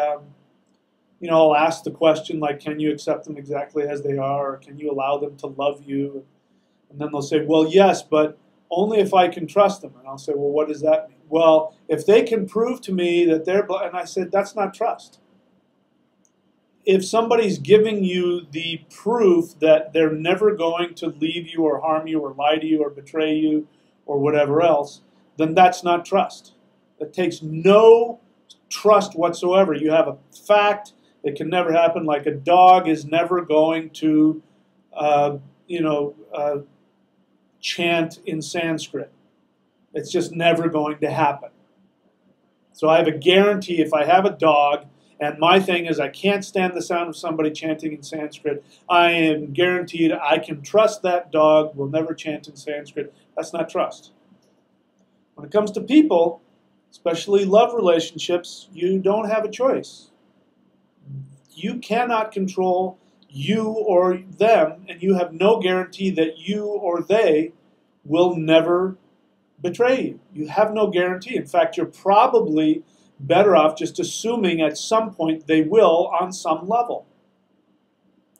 I'll ask the question like, can you accept them exactly as they are, or can you allow them to love you? And then they'll say, well, yes, but only if I can trust them. And I'll say, well, what does that mean? Well, if they can prove to me that they're... And I said, that's not trust. If somebody's giving you the proof that they're never going to leave you or harm you or lie to you or betray you or whatever else, then that's not trust. It takes no trust whatsoever. You have a fact. It can never happen. Like a dog is never going to, chant in Sanskrit. It's just never going to happen. So I have a guarantee if I have a dog, and my thing is I can't stand the sound of somebody chanting in Sanskrit, I am guaranteed I can trust that dog will never chant in Sanskrit. That's not trust. When it comes to people, especially love relationships, you don't have a choice. You cannot control you or them, and you have no guarantee that you or they will never betray you. You have no guarantee. In fact, you're probably better off just assuming at some point they will on some level.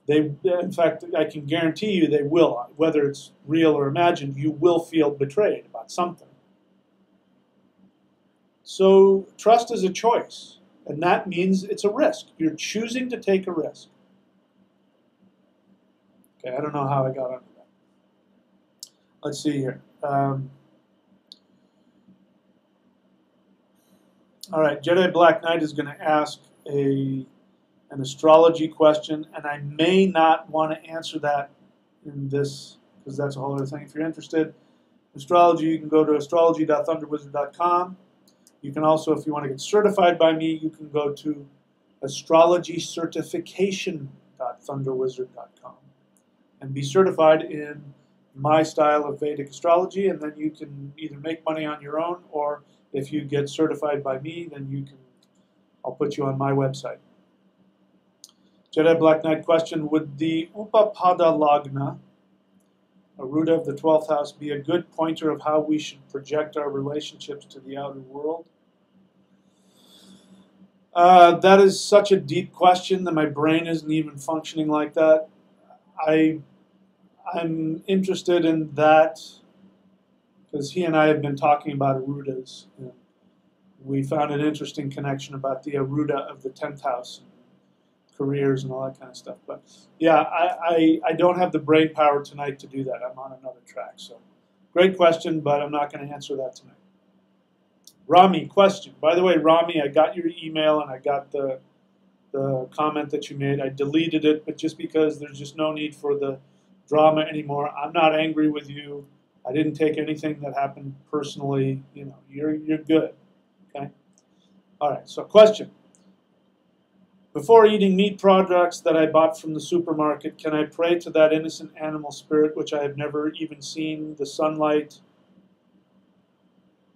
In fact, I can guarantee you they will. Whether it's real or imagined, you will feel betrayed about something. So trust is a choice, and that means it's a risk. You're choosing to take a risk. Okay, I don't know how I got onto that. Let's see here. All right, Jedi Black Knight is going to ask an astrology question, and I may not want to answer that in this, because that's a whole other thing. If you're interested in astrology, you can go to astrology.thunderwizard.com. You can also, if you want to get certified by me, you can go to astrologycertification.thunderwizard.com and be certified in my style of Vedic astrology, and then you can either make money on your own, or if you get certified by me, then I'll put you on my website. Jedi Black Knight question, would the Upapada Lagna, a root of the 12th house, be a good pointer of how we should project our relationships to the outer world? That is such a deep question that my brain isn't even functioning like that. I'm interested in that because he and I have been talking about Arudas. We found an interesting connection about the Aruda of the 10th house, careers and all that kind of stuff. But yeah, I don't have the brain power tonight to do that. I'm on another track. So great question, but I'm not going to answer that tonight. Rami, question. By the way, Rami, I got your email and I got the comment that you made. I deleted it, but just because there's just no need for the drama anymore. I'm not angry with you. I didn't take anything that happened personally. You're good. Okay? All right, so question. Before eating meat products that I bought from the supermarket, can I pray to that innocent animal spirit which I have never even seen the sunlight,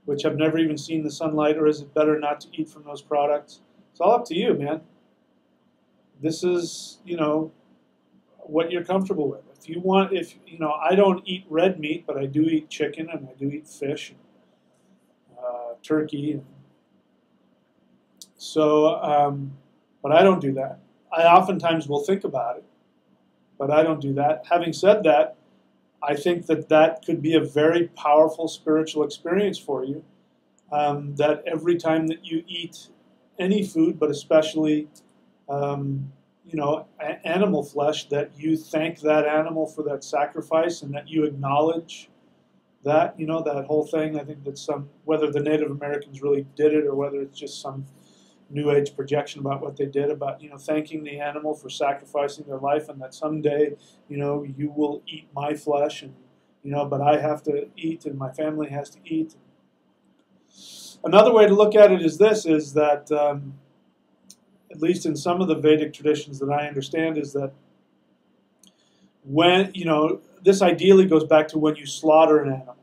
or is it better not to eat from those products? It's all up to you, man. This is, what you're comfortable with. I don't eat red meat, but I do eat chicken and I do eat fish and turkey. But I don't do that. I oftentimes will think about it, but I don't do that. Having said that, I think that that could be a very powerful spiritual experience for you. That every time that you eat any food, but especially animal flesh, that you thank that animal for that sacrifice and that you acknowledge that, that whole thing. I think that whether the Native Americans really did it or whether it's just some New Age projection about what they did, about, thanking the animal for sacrificing their life, and that someday, you will eat my flesh, and, but I have to eat and my family has to eat. Another way to look at it is this, is that, at least in some of the Vedic traditions that I understand, is that when, this ideally goes back to when you slaughter an animal.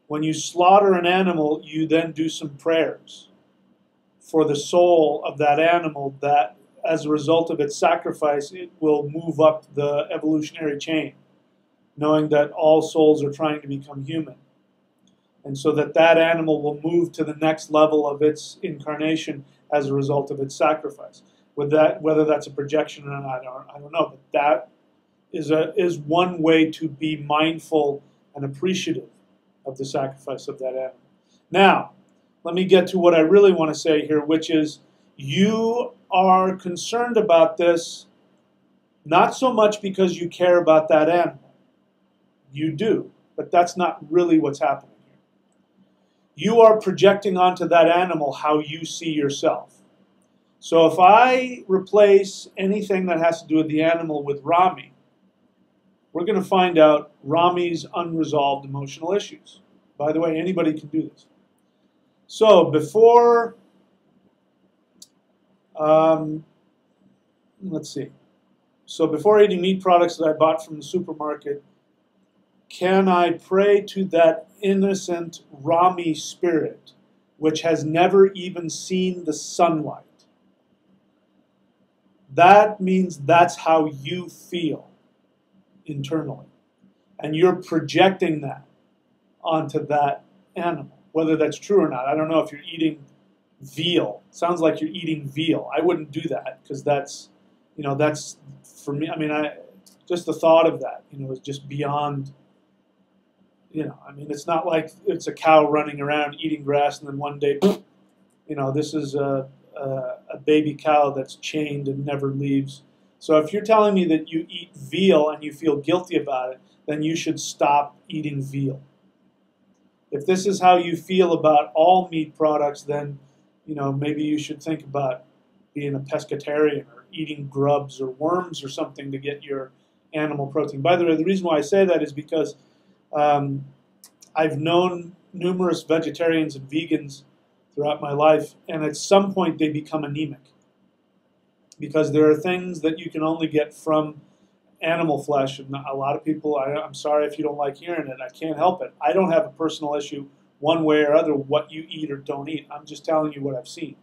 When you slaughter an animal, you then do some prayers for the soul of that animal, that as a result of its sacrifice, it will move up the evolutionary chain, knowing that all souls are trying to become human. And so that animal will move to the next level of its incarnation as a result of its sacrifice. Whether that's a projection or not, I don't know. But that is one way to be mindful and appreciative of the sacrifice of that animal. Now, let me get to what I really want to say here, which is you are concerned about this not so much because you care about that animal. You do, but that's not really what's happening here. You are projecting onto that animal how you see yourself. So if I replace anything that has to do with the animal with Rami, we're going to find out Rami's unresolved emotional issues. By the way, anybody can do this. So before, let's see. So before eating meat products that I bought from the supermarket, can I pray to that innocent Rami spirit, which has never even seen the sunlight? That means that's how you feel internally. And you're projecting that onto that animal. Whether that's true or not, I don't know. If you're eating veal, sounds like you're eating veal. I wouldn't do that, because that's, that's for me. I mean, just the thought of that, is just beyond. It's not like it's a cow running around eating grass and then one day, this is a baby cow that's chained and never leaves. So if you're telling me that you eat veal and you feel guilty about it, then you should stop eating veal. If this is how you feel about all meat products, then, maybe you should think about being a pescatarian or eating grubs or worms or something to get your animal protein. By the way, the reason why I say that is because I've known numerous vegetarians and vegans throughout my life, and at some point they become anemic. Because there are things that you can only get from animal flesh, and a lot of people, I'm sorry if you don't like hearing it, I can't help it. I don't have a personal issue one way or other what you eat or don't eat. I'm just telling you what I've seen.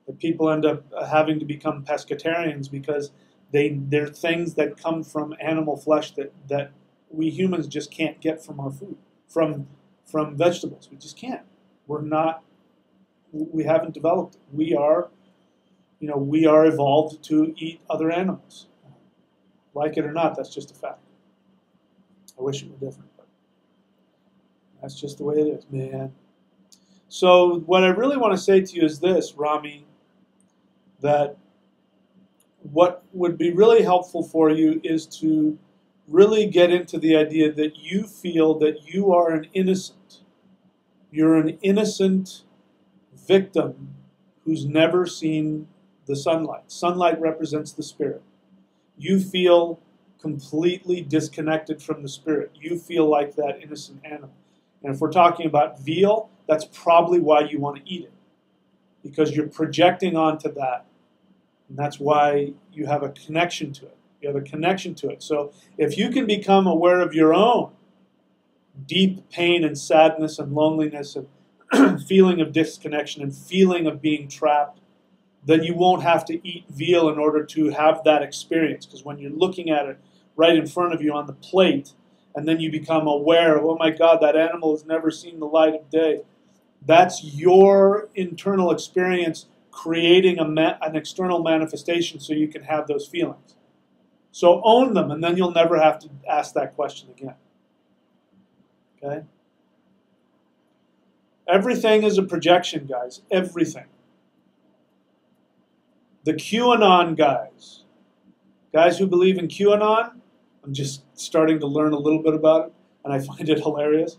That people end up having to become pescatarians because they're things that come from animal flesh that we humans just can't get from our food, from vegetables. We just can't. We haven't developed it. We are evolved to eat other animals. Like it or not, that's just a fact. I wish it were different, but that's just the way it is, man. So what I really want to say to you is this, Rami, that what would be really helpful for you is to really get into the idea that you feel that you are an innocent. You're an innocent victim who's never seen the sunlight. Sunlight represents the spirit. You feel completely disconnected from the spirit. You feel like that innocent animal. And if we're talking about veal, that's probably why you want to eat it, because you're projecting onto that. And that's why you have a connection to it. You have a connection to it. So if you can become aware of your own deep pain and sadness and loneliness and feeling of disconnection and feeling of being trapped, then you won't have to eat veal in order to have that experience. Because when you're looking at it right in front of you on the plate, and then you become aware of, oh my God, that animal has never seen the light of day, that's your internal experience creating an external manifestation so you can have those feelings. So own them, and then you'll never have to ask that question again. Okay? Everything is a projection, guys. Everything. The QAnon guys who believe in QAnon, I'm just starting to learn a little bit about it, and I find it hilarious.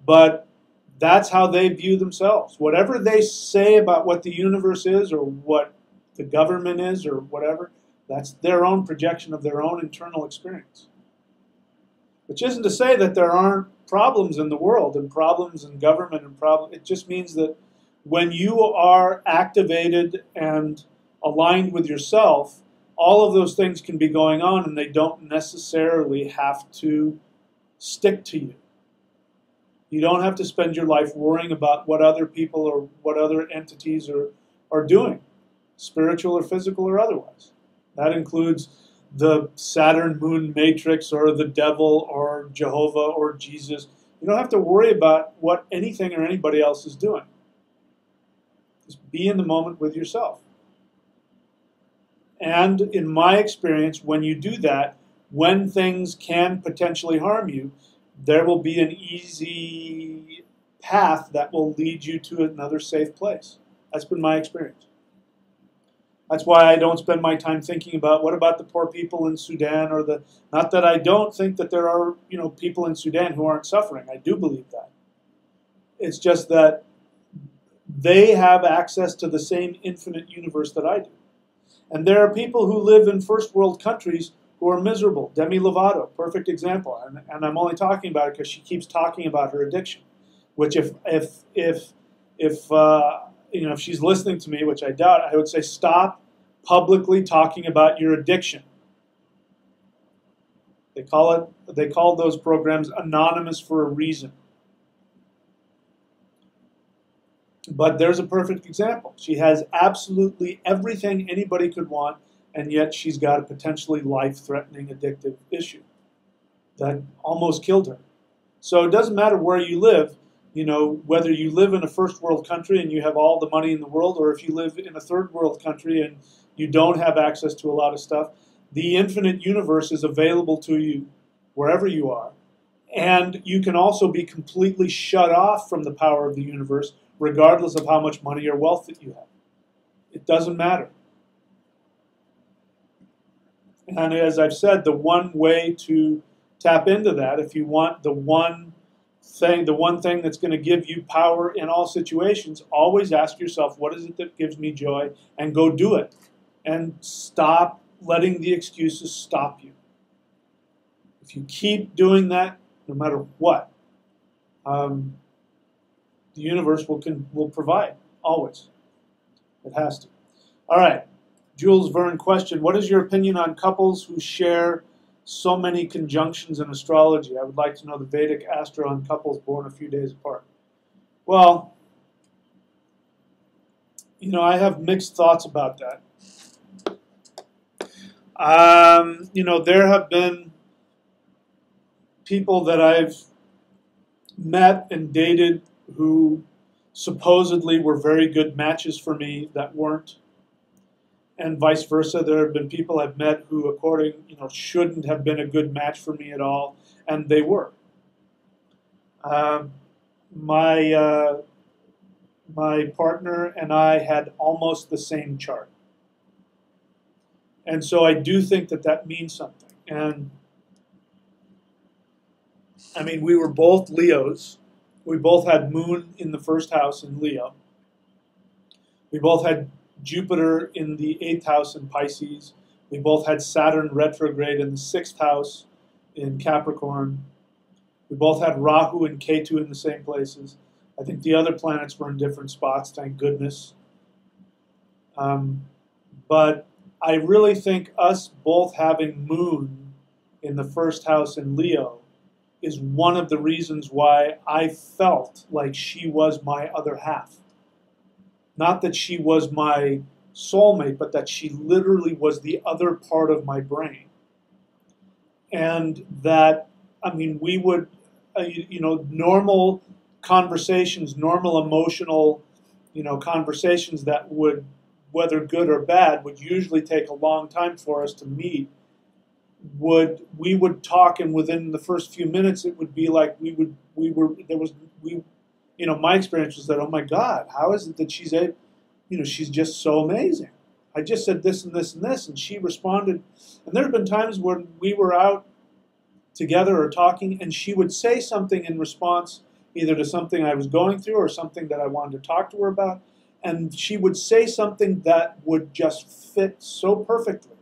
But that's how they view themselves. Whatever they say about what the universe is or what the government is or whatever, that's their own projection of their own internal experience. Which isn't to say that there aren't problems in the world and problems in government and problems. It just means that when you are activated and aligned with yourself, all of those things can be going on and they don't necessarily have to stick to you. You don't have to spend your life worrying about what other people or what other entities are doing, spiritual or physical or otherwise. That includes the Saturn moon matrix or the devil or Jehovah or Jesus. You don't have to worry about what anything or anybody else is doing. Just be in the moment with yourself. And in my experience, when you do that, when things can potentially harm you, there will be an easy path that will lead you to another safe place. That's been my experience. That's why I don't spend my time thinking about what about the poor people in Sudan or the, not that I don't think that there are, people in Sudan who aren't suffering. I do believe that. It's just that they have access to the same infinite universe that I do. And there are people who live in first world countries who are miserable. Demi Lovato, perfect example. And I'm only talking about it because she keeps talking about her addiction. Which if she's listening to me, which I doubt, I would say stop publicly talking about your addiction. They call those programs anonymous for a reason. But there's a perfect example. She has absolutely everything anybody could want, and yet she's got a potentially life-threatening addictive issue that almost killed her. So it doesn't matter where you live, whether you live in a first world country and you have all the money in the world, or if you live in a third world country and you don't have access to a lot of stuff, the infinite universe is available to you wherever you are. And you can also be completely shut off from the power of the universe regardless of how much money or wealth that you have. It doesn't matter. And as I've said, the one way to tap into that, if you want the one thing that's going to give you power in all situations, always ask yourself, what is it that gives me joy? And go do it. And stop letting the excuses stop you. If you keep doing that, no matter what, the universe will provide, always. It has to. All right, Jules Verne question, what is your opinion on couples who share so many conjunctions in astrology? I would like to know the Vedic astro on couples born a few days apart. Well, I have mixed thoughts about that. There have been people that I've met and dated who supposedly were very good matches for me that weren't, and vice versa. There have been people I've met who, shouldn't have been a good match for me at all, and they were. My partner and I had almost the same chart, and so I do think that means something. And we were both Leos. We both had Moon in the first house in Leo. We both had Jupiter in the 8th house in Pisces. We both had Saturn retrograde in the 6th house in Capricorn. We both had Rahu and Ketu in the same places. I think the other planets were in different spots, thank goodness. But I really think us both having Moon in the first house in Leo is one of the reasons why I felt like she was my other half. Not that she was my soulmate, but that she literally was the other part of my brain. And that, we would, normal conversations, normal emotional, conversations that would, whether good or bad, would usually take a long time for us to meet. we would talk, and within the first few minutes, it would be like my experience was that, oh my God, how is it that she's just so amazing. I just said this and this and this, and she responded. And there have been times when we were out together or talking, and she would say something in response either to something I was going through or something that I wanted to talk to her about, and she would say something that would just fit so perfectly.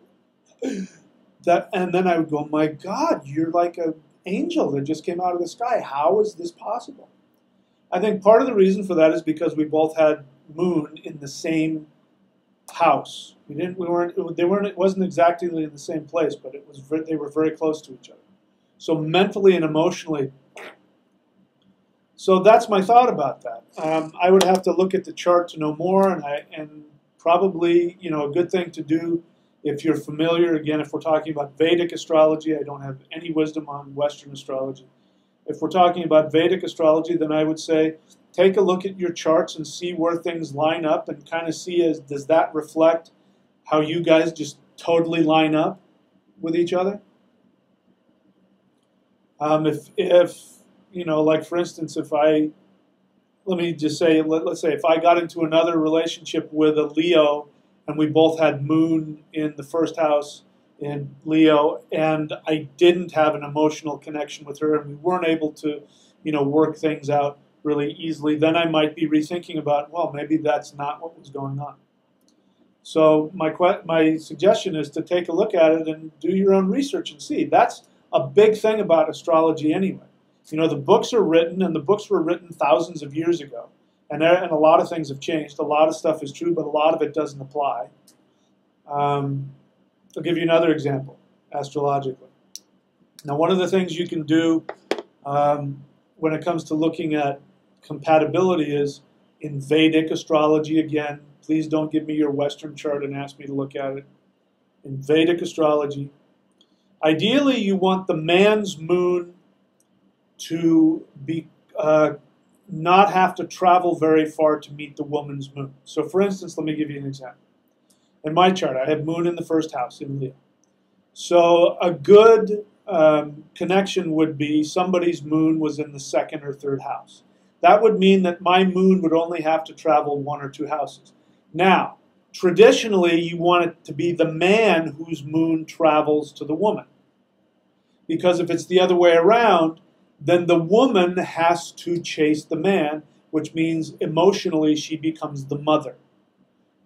And then I would go, my God, you're like an angel that just came out of the sky. How is this possible? I think part of the reason for that is because we both had moon in the same house. It wasn't exactly in the same place, but they were very close to each other. So mentally and emotionally. So that's my thought about that. I would have to look at the chart to know more, and probably, a good thing to do if you're familiar, again, if we're talking about Vedic astrology. I don't have any wisdom on Western astrology. If we're talking about Vedic astrology, then I would say take a look at your charts and see where things line up, and kind of see, does that reflect how you guys just totally line up with each other? Like for instance, let's say if I got into another relationship with a Leo, and we both had moon in the first house in Leo, and I didn't have an emotional connection with her, and we weren't able to, work things out really easily, then I might be rethinking about, well, maybe that's not what was going on. So my suggestion is to take a look at it and do your own research and see. That's a big thing about astrology anyway. The books are written, and the books were written thousands of years ago. And a lot of things have changed. A lot of stuff is true, but a lot of it doesn't apply. I'll give you another example, astrologically. Now, one of the things you can do when it comes to looking at compatibility is in Vedic astrology, again, please don't give me your Western chart and ask me to look at it. In Vedic astrology, ideally you want the man's moon to be not have to travel very far to meet the woman's moon. So for instance, let me give you an example. In my chart, I have moon in the first house in Leo. So a good connection would be somebody's moon was in the second or third house. That would mean that my moon would only have to travel 1 or 2 houses. Now, traditionally, you want it to be the man whose moon travels to the woman. Because if it's the other way around, then the woman has to chase the man, which means emotionally she becomes the mother.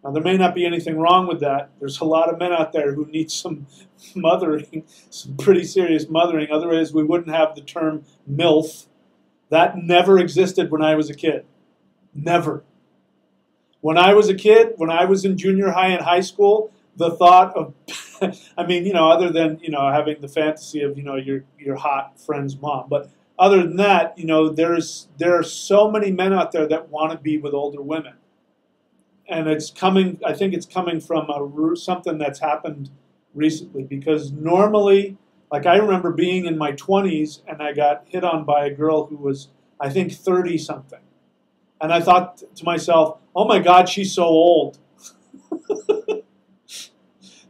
Now, there may not be anything wrong with that. There's a lot of men out there who need some mothering, some pretty serious mothering. Otherwise, we wouldn't have the term MILF. That never existed when I was a kid. Never. When I was a kid, when I was in junior high and high school, the thought of, other than, having the fantasy of, your hot friend's mom. But other than that, there are so many men out there that want to be with older women. And I think it's coming from something that's happened recently, because normally, like I remember being in my 20s and I got hit on by a girl who was, I think, 30-something. And I thought to myself, oh my God, she's so old.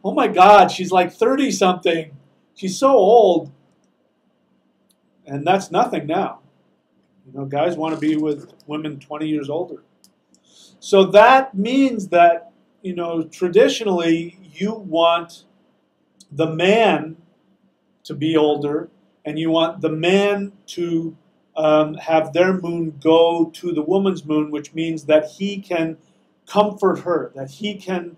Oh my God, she's like 30-something. She's so old. And that's nothing now. Guys want to be with women 20 years older. So that means that, traditionally you want the man to be older, and you want the man to have their moon go to the woman's moon, which means that he can comfort her, that he can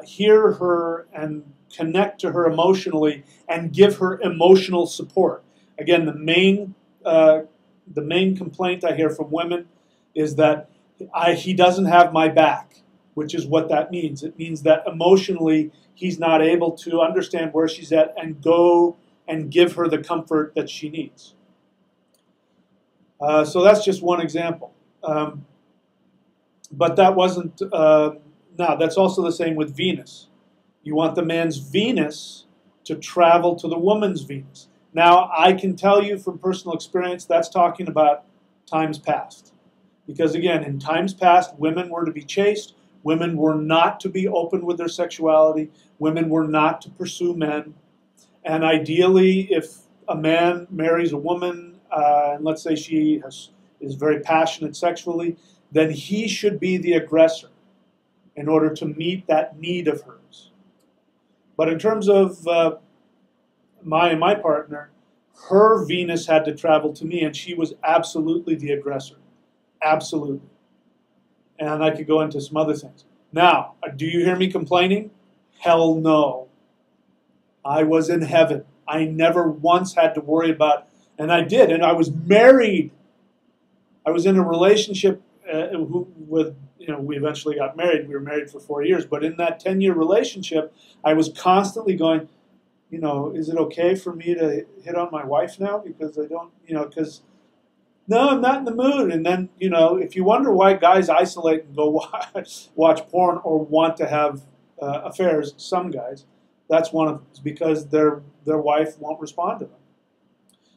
hear her and connect to her emotionally and give her emotional support. Again, the main complaint I hear from women is that he doesn't have my back, which is what that means. It means that emotionally he's not able to understand where she's at and go and give her the comfort that she needs. So that's just one example. But that wasn't, that's also the same with Venus. You want the man's Venus to travel to the woman's Venus. Now, I can tell you from personal experience, that's talking about times past. Because again, in times past, women were to be chaste, women were not to be open with their sexuality, women were not to pursue men. And ideally, if a man marries a woman, and let's say she is very passionate sexually, then he should be the aggressor in order to meet that need of hers. But in terms of my partner, her Venus had to travel to me, and she was absolutely the aggressor. Absolutely. And I could go into some other things. Now, do you hear me complaining? Hell no. I was in heaven. I never once had to worry about, and I did, and I was married. I was in a relationship with, we eventually got married. We were married for 4 years, but in that 10-year relationship, I was constantly going, is it okay for me to hit on my wife now? Because I don't, because no, I'm not in the mood. And then, if you wonder why guys isolate and go watch porn or want to have affairs, some guys, that's one of them. It's because their wife won't respond to them.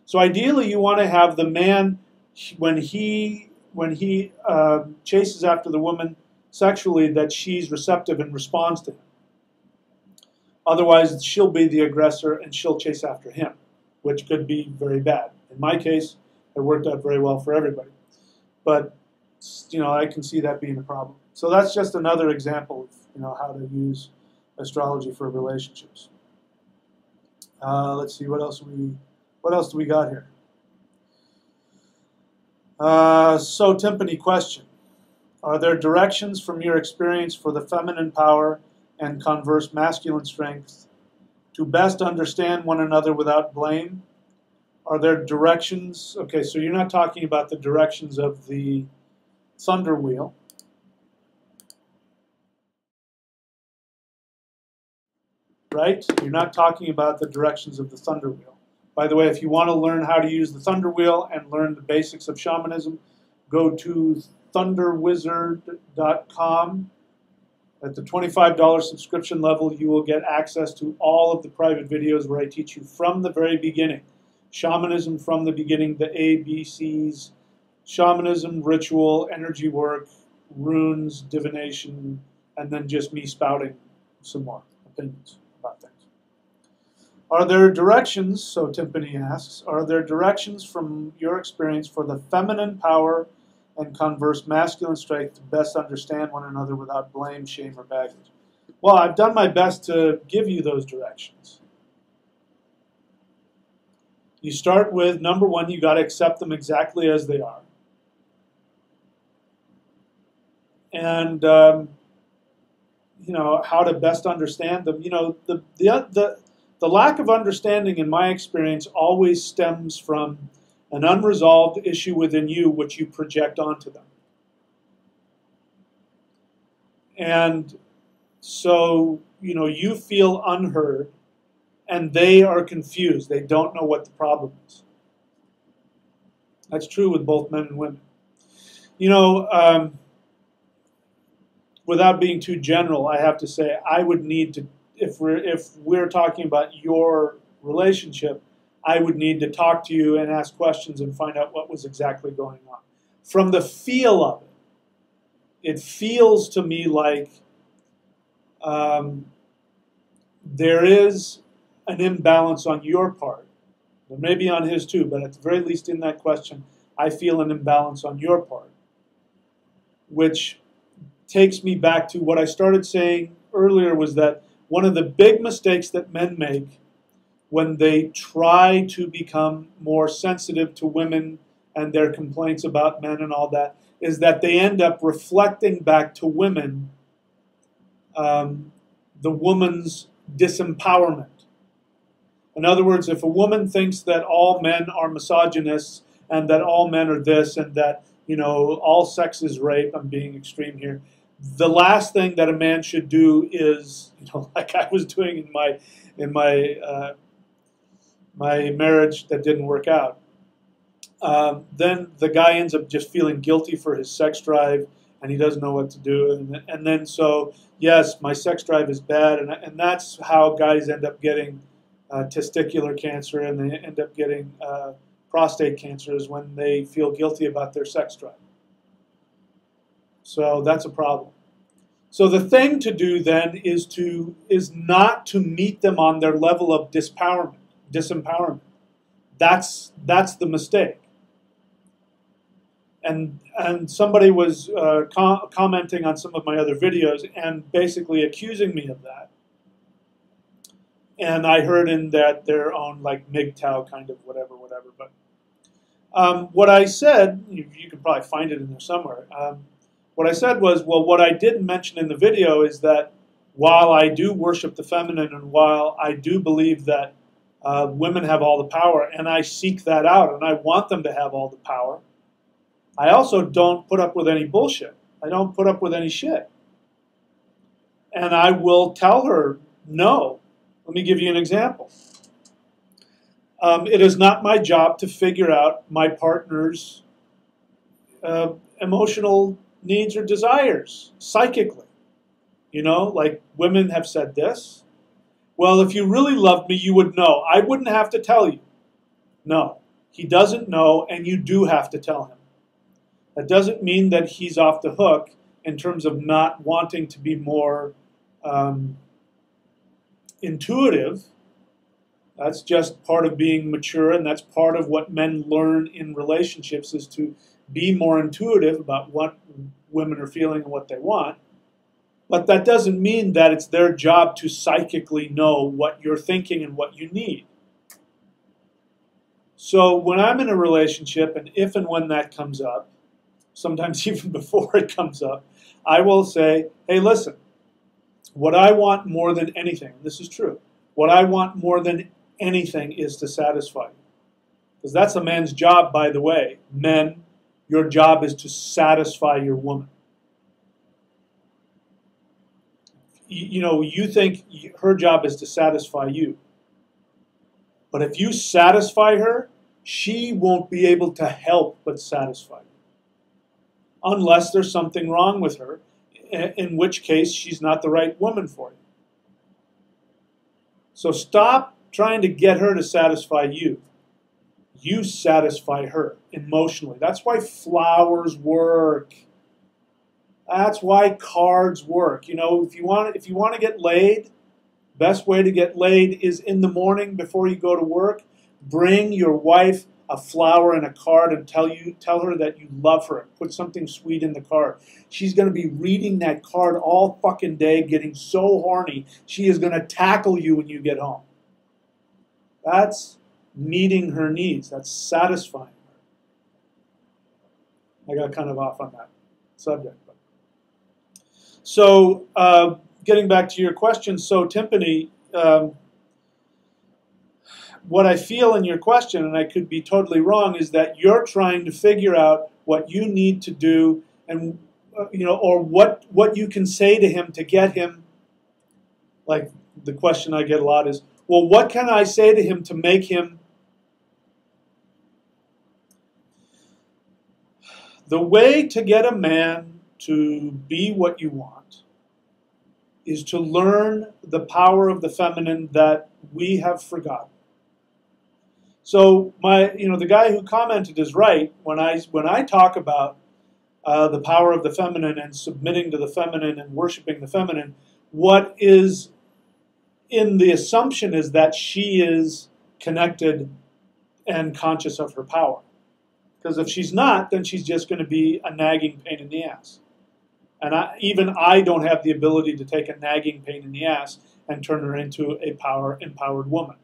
So ideally, you want to have the man, when he chases after the woman sexually, that she's receptive and responds to him. Otherwise, she'll be the aggressor and she'll chase after him, which could be very bad. In my case, it worked out very well for everybody. But, I can see that being a problem. So that's just another example of, how to use astrology for relationships. Let's see, what else do we got here? So, Timpani, question. Are there directions from your experience for the feminine power and converse masculine strength to best understand one another without blame? Are there directions? Okay, so you're not talking about the directions of the thunder wheel. Right? You're not talking about the directions of the thunder wheel. By the way, if you want to learn how to use the thunder wheel and learn the basics of shamanism, go to thunderwizard.com. At the $25 subscription level, you will get access to all of the private videos where I teach you from the very beginning. Shamanism from the beginning, the ABCs, shamanism, ritual, energy work, runes, divination, and then just me spouting some more opinions about things. Are there directions, so Timpani asks, are there directions from your experience for the feminine power and converse masculine strength to best understand one another without blame, shame, or baggage? Well, I've done my best to give you those directions. You start with, number one, you got to accept them exactly as they are. And, how to best understand them. The lack of understanding, in my experience, always stems from an unresolved issue within you, which you project onto them. And so, you feel unheard, and they are confused. They don't know what the problem is. That's true with both men and women. Without being too general, I have to say I would need to, if we're talking about your relationship, I would need to talk to you and ask questions and find out what was exactly going on. From the feel of it, it feels to me like there is an imbalance on your part. There may be on his too, but at the very least in that question, I feel an imbalance on your part, which takes me back to what I started saying earlier, was that one of the big mistakes that men make when they try to become more sensitive to women and their complaints about men and all that is that they end up reflecting back to women the woman's disempowerment. In other words, if a woman thinks that all men are misogynists and that all men are this and that, all sex is rape, I'm being extreme here, the last thing that a man should do is, like I was doing in my marriage that didn't work out. Then the guy ends up just feeling guilty for his sex drive, and he doesn't know what to do. And then so, yes, my sex drive is bad, and that's how guys end up getting testicular cancer, and they end up getting prostate cancer, is when they feel guilty about their sex drive. So that's a problem. So the thing to do then is not to meet them on their level of disempowerment. That's the mistake. And somebody was commenting on some of my other videos and basically accusing me of that. And I heard in that their own like MGTOW kind of whatever. But what I said, you can probably find it in there somewhere. What I said was, well, what I didn't mention in the video is that while I do worship the feminine and while I do believe that women have all the power and I seek that out and I want them to have all the power, I also don't put up with any bullshit. I don't put up with any shit. And I will tell her, no. Let me give you an example. It is not my job to figure out my partner's emotional needs or desires psychically. You know, like women have said this. Well, if you really loved me, you would know. I wouldn't have to tell you. No, he doesn't know, and you do have to tell him. That doesn't mean that he's off the hook in terms of not wanting to be more intuitive. That's just part of being mature, and that's part of what men learn in relationships is to be more intuitive about what women are feeling and what they want. But that doesn't mean that it's their job to psychically know what you're thinking and what you need. So when I'm in a relationship, and if and when that comes up, sometimes even before it comes up, I will say, hey, listen, what I want more than anything, and this is true, what I want more than anything is to satisfy you. Because that's a man's job, by the way. Men, your job is to satisfy your woman. You know, you think her job is to satisfy you. But if you satisfy her, she won't be able to help but satisfy you. Unless there's something wrong with her, in which case she's not the right woman for you. So stop trying to get her to satisfy you. You satisfy her emotionally. That's why flowers work. That's why cards work. You know, if you want to get laid, best way to get laid is in the morning before you go to work. Bring your wife a flower and a card and tell her that you love her. Put something sweet in the card. She's going to be reading that card all fucking day, getting so horny, she is going to tackle you when you get home. That's meeting her needs. That's satisfying her. I got kind of off on that subject. So getting back to your question, so Timpani, what I feel in your question, and I could be totally wrong, is that you're trying to figure out what you need to do, and or what you can say to him to get him. Like the question I get a lot is, well, what can I say to him to make him? The way to get a man to be what you want is to learn the power of the feminine that we have forgotten. So the guy who commented is right. When I talk about the power of the feminine and submitting to the feminine and worshiping the feminine, what is in the assumption is that she is connected and conscious of her power. Because if she's not, then she's just going to be a nagging pain in the ass. And even I don't have the ability to take a nagging pain in the ass and turn her into a empowered woman.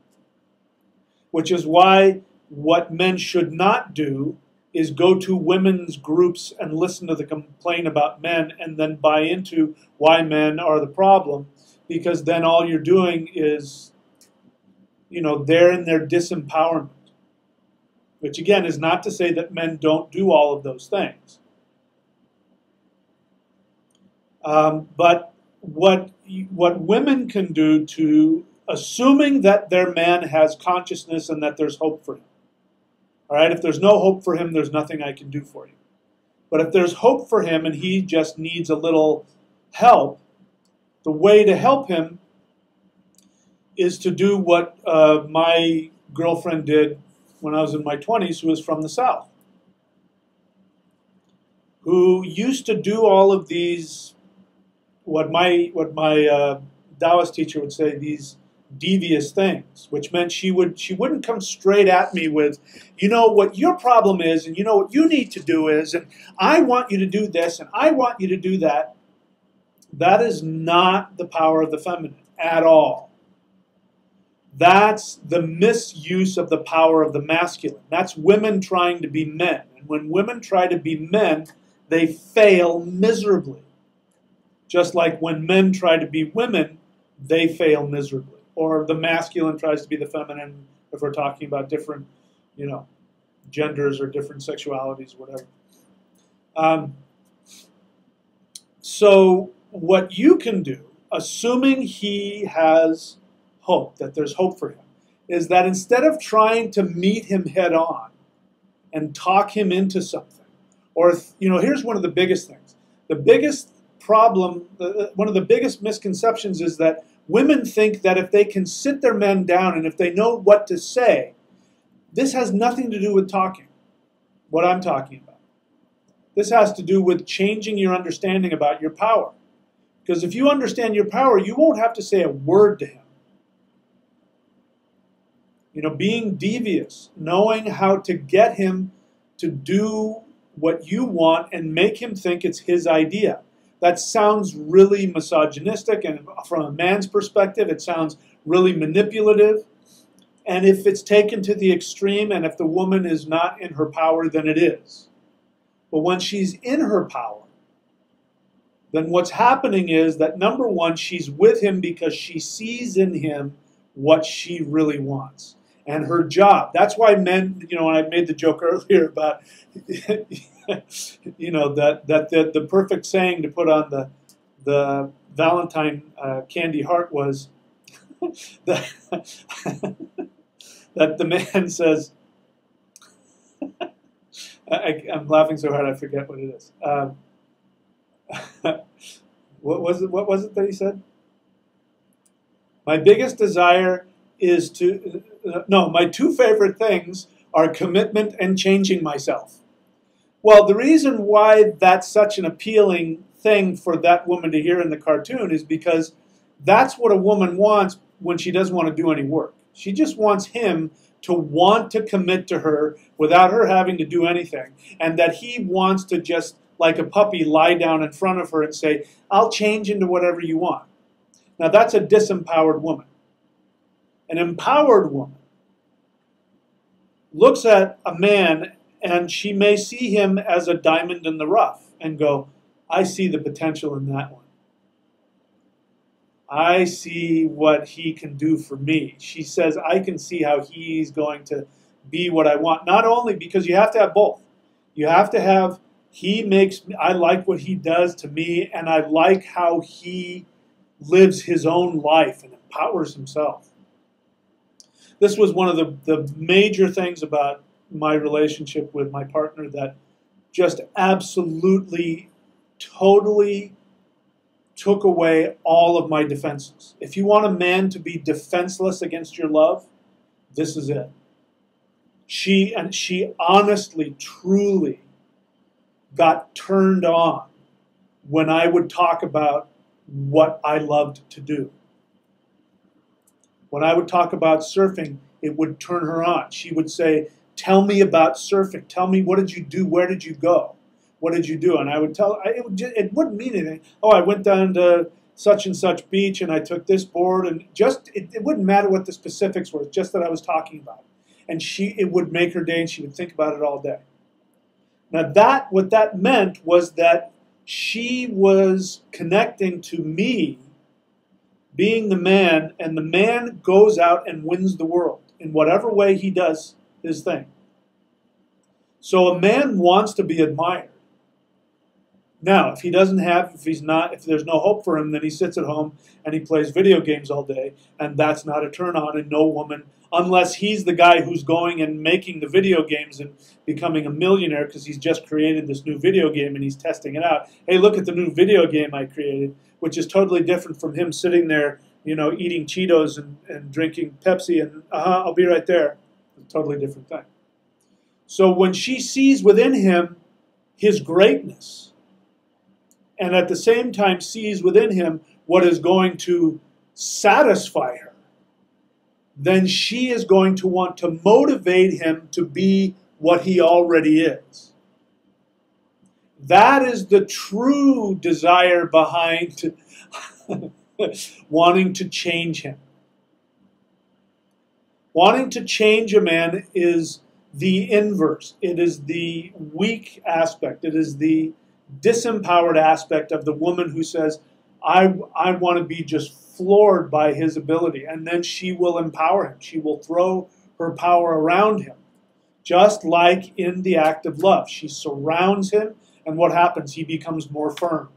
Which is why what men should not do is go to women's groups and listen to the complaint about men and then buy into why men are the problem. Because then all you're doing is, they're in their disempowerment. Which again is not to say that men don't do all of those things. But what women can do to, assuming that their man has consciousness and that there's hope for him. All right, if there's no hope for him, there's nothing I can do for you. But if there's hope for him and he just needs a little help, the way to help him is to do what my girlfriend did when I was in my 20s, who was from the South, who used to do all of these what my Taoist teacher would say, these devious things, which meant she wouldn't come straight at me with, you know what your problem is, and you know what you need to do is, and I want you to do this, and I want you to do that. That is not the power of the feminine at all. That's the misuse of the power of the masculine. That's women trying to be men. And when women try to be men, they fail miserably. Just like when men try to be women, they fail miserably. Or the masculine tries to be the feminine, if we're talking about different, genders or different sexualities, whatever. So what you can do, assuming he has hope, that there's hope for him, is that instead of trying to meet him head on and talk him into something, or, here's one of the biggest things. The biggest problem, one of the biggest misconceptions is that women think that if they can sit their men down and if they know what to say, this has nothing to do with talking, what I'm talking about. This has to do with changing your understanding about your power. Because if you understand your power, you won't have to say a word to him. Being devious, knowing how to get him to do what you want and make him think it's his idea. That sounds really misogynistic, and from a man's perspective, it sounds really manipulative. And if it's taken to the extreme, and if the woman is not in her power, then it is. But when she's in her power, then what's happening is that, number one, she's with him because she sees in him what she really wants. And her job. That's why men, when I made the joke earlier about, that the perfect saying to put on the Valentine candy heart was that, that the man says, I'm laughing so hard I forget what it is. What was it that he said? My biggest desire is to, my two favorite things are commitment and changing myself. Well, the reason why that's such an appealing thing for that woman to hear in the cartoon is because that's what a woman wants when she doesn't want to do any work. She just wants him to want to commit to her without her having to do anything, and that he wants to just, like a puppy, lie down in front of her and say, I'll change into whatever you want. Now, that's a disempowered woman. An empowered woman looks at a man and she may see him as a diamond in the rough and go, I see the potential in that one. I see what he can do for me. She says, I can see how he's going to be what I want. Not only because you have to have both. You have to have, I like what he does to me, and I like how he lives his own life and empowers himself. This was one of the major things about my relationship with my partner that just absolutely, totally took away all of my defenses. If you want a man to be defenseless against your love, this is it. She honestly, truly got turned on when I would talk about what I loved to do. When I would talk about surfing, it would turn her on. She would say, tell me about surfing. Tell me, what did you do? Where did you go? What did you do? And I would tell her, it wouldn't mean anything. Oh, I went down to such and such beach and I took this board, and it wouldn't matter what the specifics were, just that I was talking about it. And it would make her day, and she would think about it all day. Now what that meant was that she was connecting to me being the man, and the man goes out and wins the world in whatever way he does his thing. So a man wants to be admired. Now, if there's no hope for him, then he sits at home and he plays video games all day, and that's not a turn on, and no woman, unless he's the guy who's going and making the video games and becoming a millionaire because he's just created this new video game and he's testing it out. Hey, look at the new video game I created, which is totally different from him sitting there, eating Cheetos and drinking Pepsi and, I'll be right there. It's a totally different thing. So when she sees within him his greatness, and at the same time sees within him what is going to satisfy her, then she is going to want to motivate him to be what he already is. That is the true desire behind wanting to change him. Wanting to change a man is the inverse. It is the weak aspect. It is the disempowered aspect of the woman who says, I want to be just floored by his ability. And then she will empower him. She will throw her power around him. Just like in the act of love. She surrounds him, and what happens? He becomes more firm.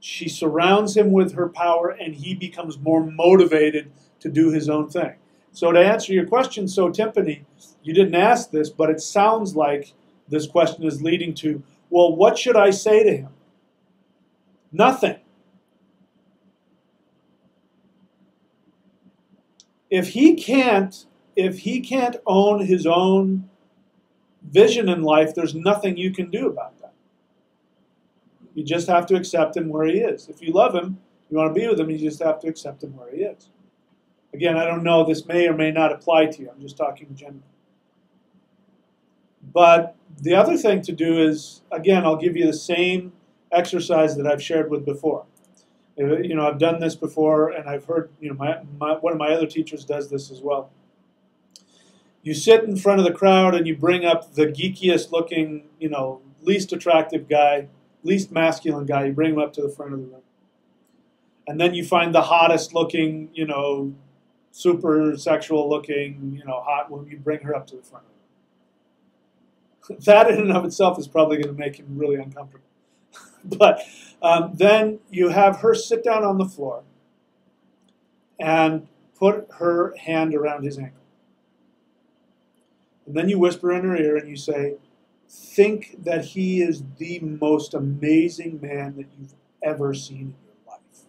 She surrounds him with her power, and he becomes more motivated to do his own thing. So to answer your question, so Timpani, you didn't ask this, but it sounds like this question is leading to, well, what should I say to him? Nothing. If he can't own his own vision in life, there's nothing you can do about that. You just have to accept him where he is. If you love him, you want to be with him, you just have to accept him where he is. Again, I don't know, this may or may not apply to you. I'm just talking generally. But the other thing to do is, again, I'll give you the same exercise that I've shared with before. You know, I've done this before, and I've heard, you know, one of my other teachers does this as well. You sit in front of the crowd and you bring up the geekiest looking, you know, least attractive guy, least masculine guy. You bring him up to the front of the room. And then you find the hottest looking, you know, super sexual looking, you know, hot woman. You bring her up to the front of the room. That in and of itself is probably going to make him really uncomfortable. But then you have her sit down on the floor and put her hand around his ankle. And then you whisper in her ear and you say, think that he is the most amazing man that you've ever seen in your life.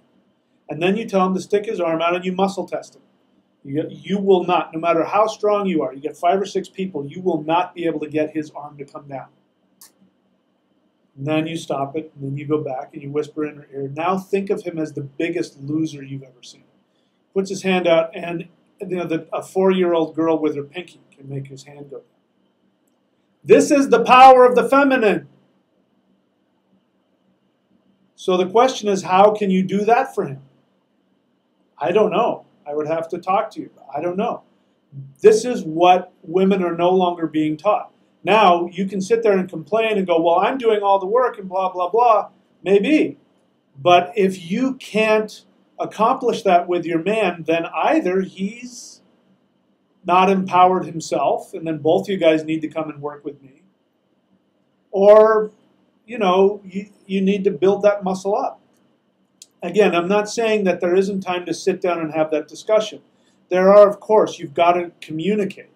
And then you tell him to stick his arm out and you muscle test him. You will not, no matter how strong you are, you get 5 or 6 people, you will not be able to get his arm to come down. And then you stop it, and then you go back and you whisper in her ear, now think of him as the biggest loser you've ever seen. Puts his hand out, and you know, a 4-year-old girl with her pinky can make his hand go down. This is the power of the feminine. So the question is, how can you do that for him? I don't know. I would have to talk to you. I don't know. This is what women are no longer being taught. Now, you can sit there and complain and go, well, I'm doing all the work and blah, blah, blah. Maybe. But if you can't accomplish that with your man, then either he's not empowered himself, and then both you guys need to come and work with me, or, you know, you need to build that muscle up. Again, I'm not saying that there isn't time to sit down and have that discussion. There are, of course, you've got to communicate.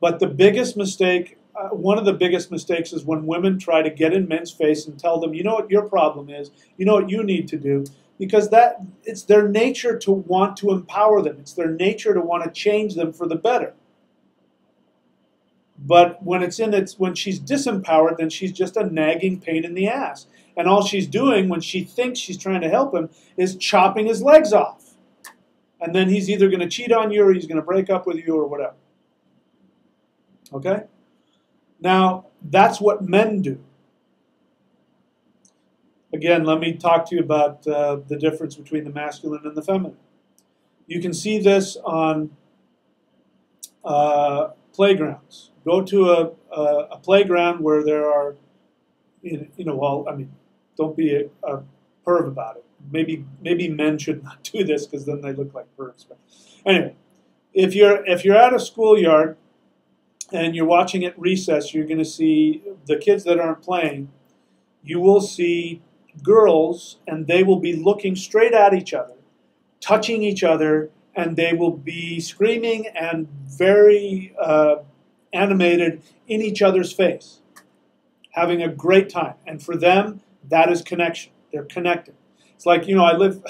But the biggest mistake, one of the biggest mistakes is when women try to get in men's face and tell them, you know what your problem is, you know what you need to do, because it's their nature to want to empower them. It's their nature to want to change them for the better. But when when she's disempowered, then she's just a nagging pain in the ass. And all she's doing when she thinks she's trying to help him is chopping his legs off. And then he's either going to cheat on you or he's going to break up with you or whatever. Okay? Now, that's what men do. Again, let me talk to you about the difference between the masculine and the feminine. You can see this on playgrounds. Go to a playground where there are, you know, well, I mean, don't be a perv about it. Maybe men should not do this because then they look like pervs. But anyway, if you're at a schoolyard and you're watching at recess, you're going to see the kids that aren't playing. You will see girls, and they will be looking straight at each other, touching each other, and they will be screaming and very animated in each other's face, having a great time. And for them, that is connection. They're connected. It's like, you know,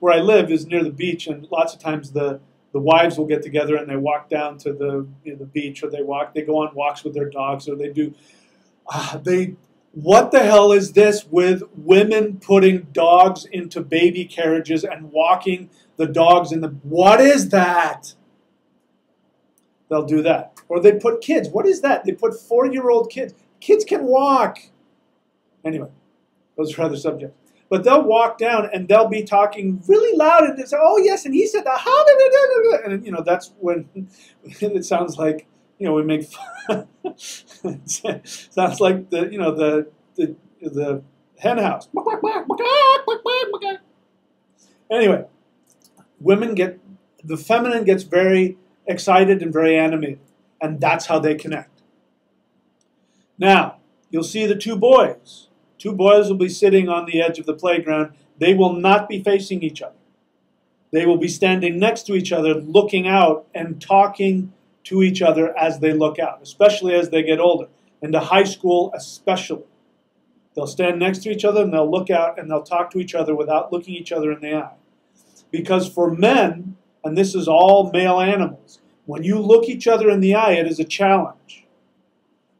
where I live is near the beach, and lots of times the wives will get together and they walk down to the beach, or they go on walks with their dogs, or they do. What the hell is this with women putting dogs into baby carriages and walking the dogs in the... What is that? They'll do that. Or they put kids. What is that? They put 4-year-old kids. Kids can walk. Anyway, those are other subjects. But they'll walk down and they'll be talking really loud and they say, oh yes, and he said that. And you know, that's when it sounds like, you know, we make fun. Sounds like the, you know, the hen house. Anyway, the feminine gets very excited and very animated, and that's how they connect. Now, you'll see the two boys. Two boys will be sitting on the edge of the playground. They will not be facing each other. They will be standing next to each other, looking out and talking to each other as they look out, especially as they get older. Into high school especially. They'll stand next to each other and they'll look out and they'll talk to each other without looking each other in the eye. Because for men, and this is all male animals, when you look each other in the eye, it is a challenge.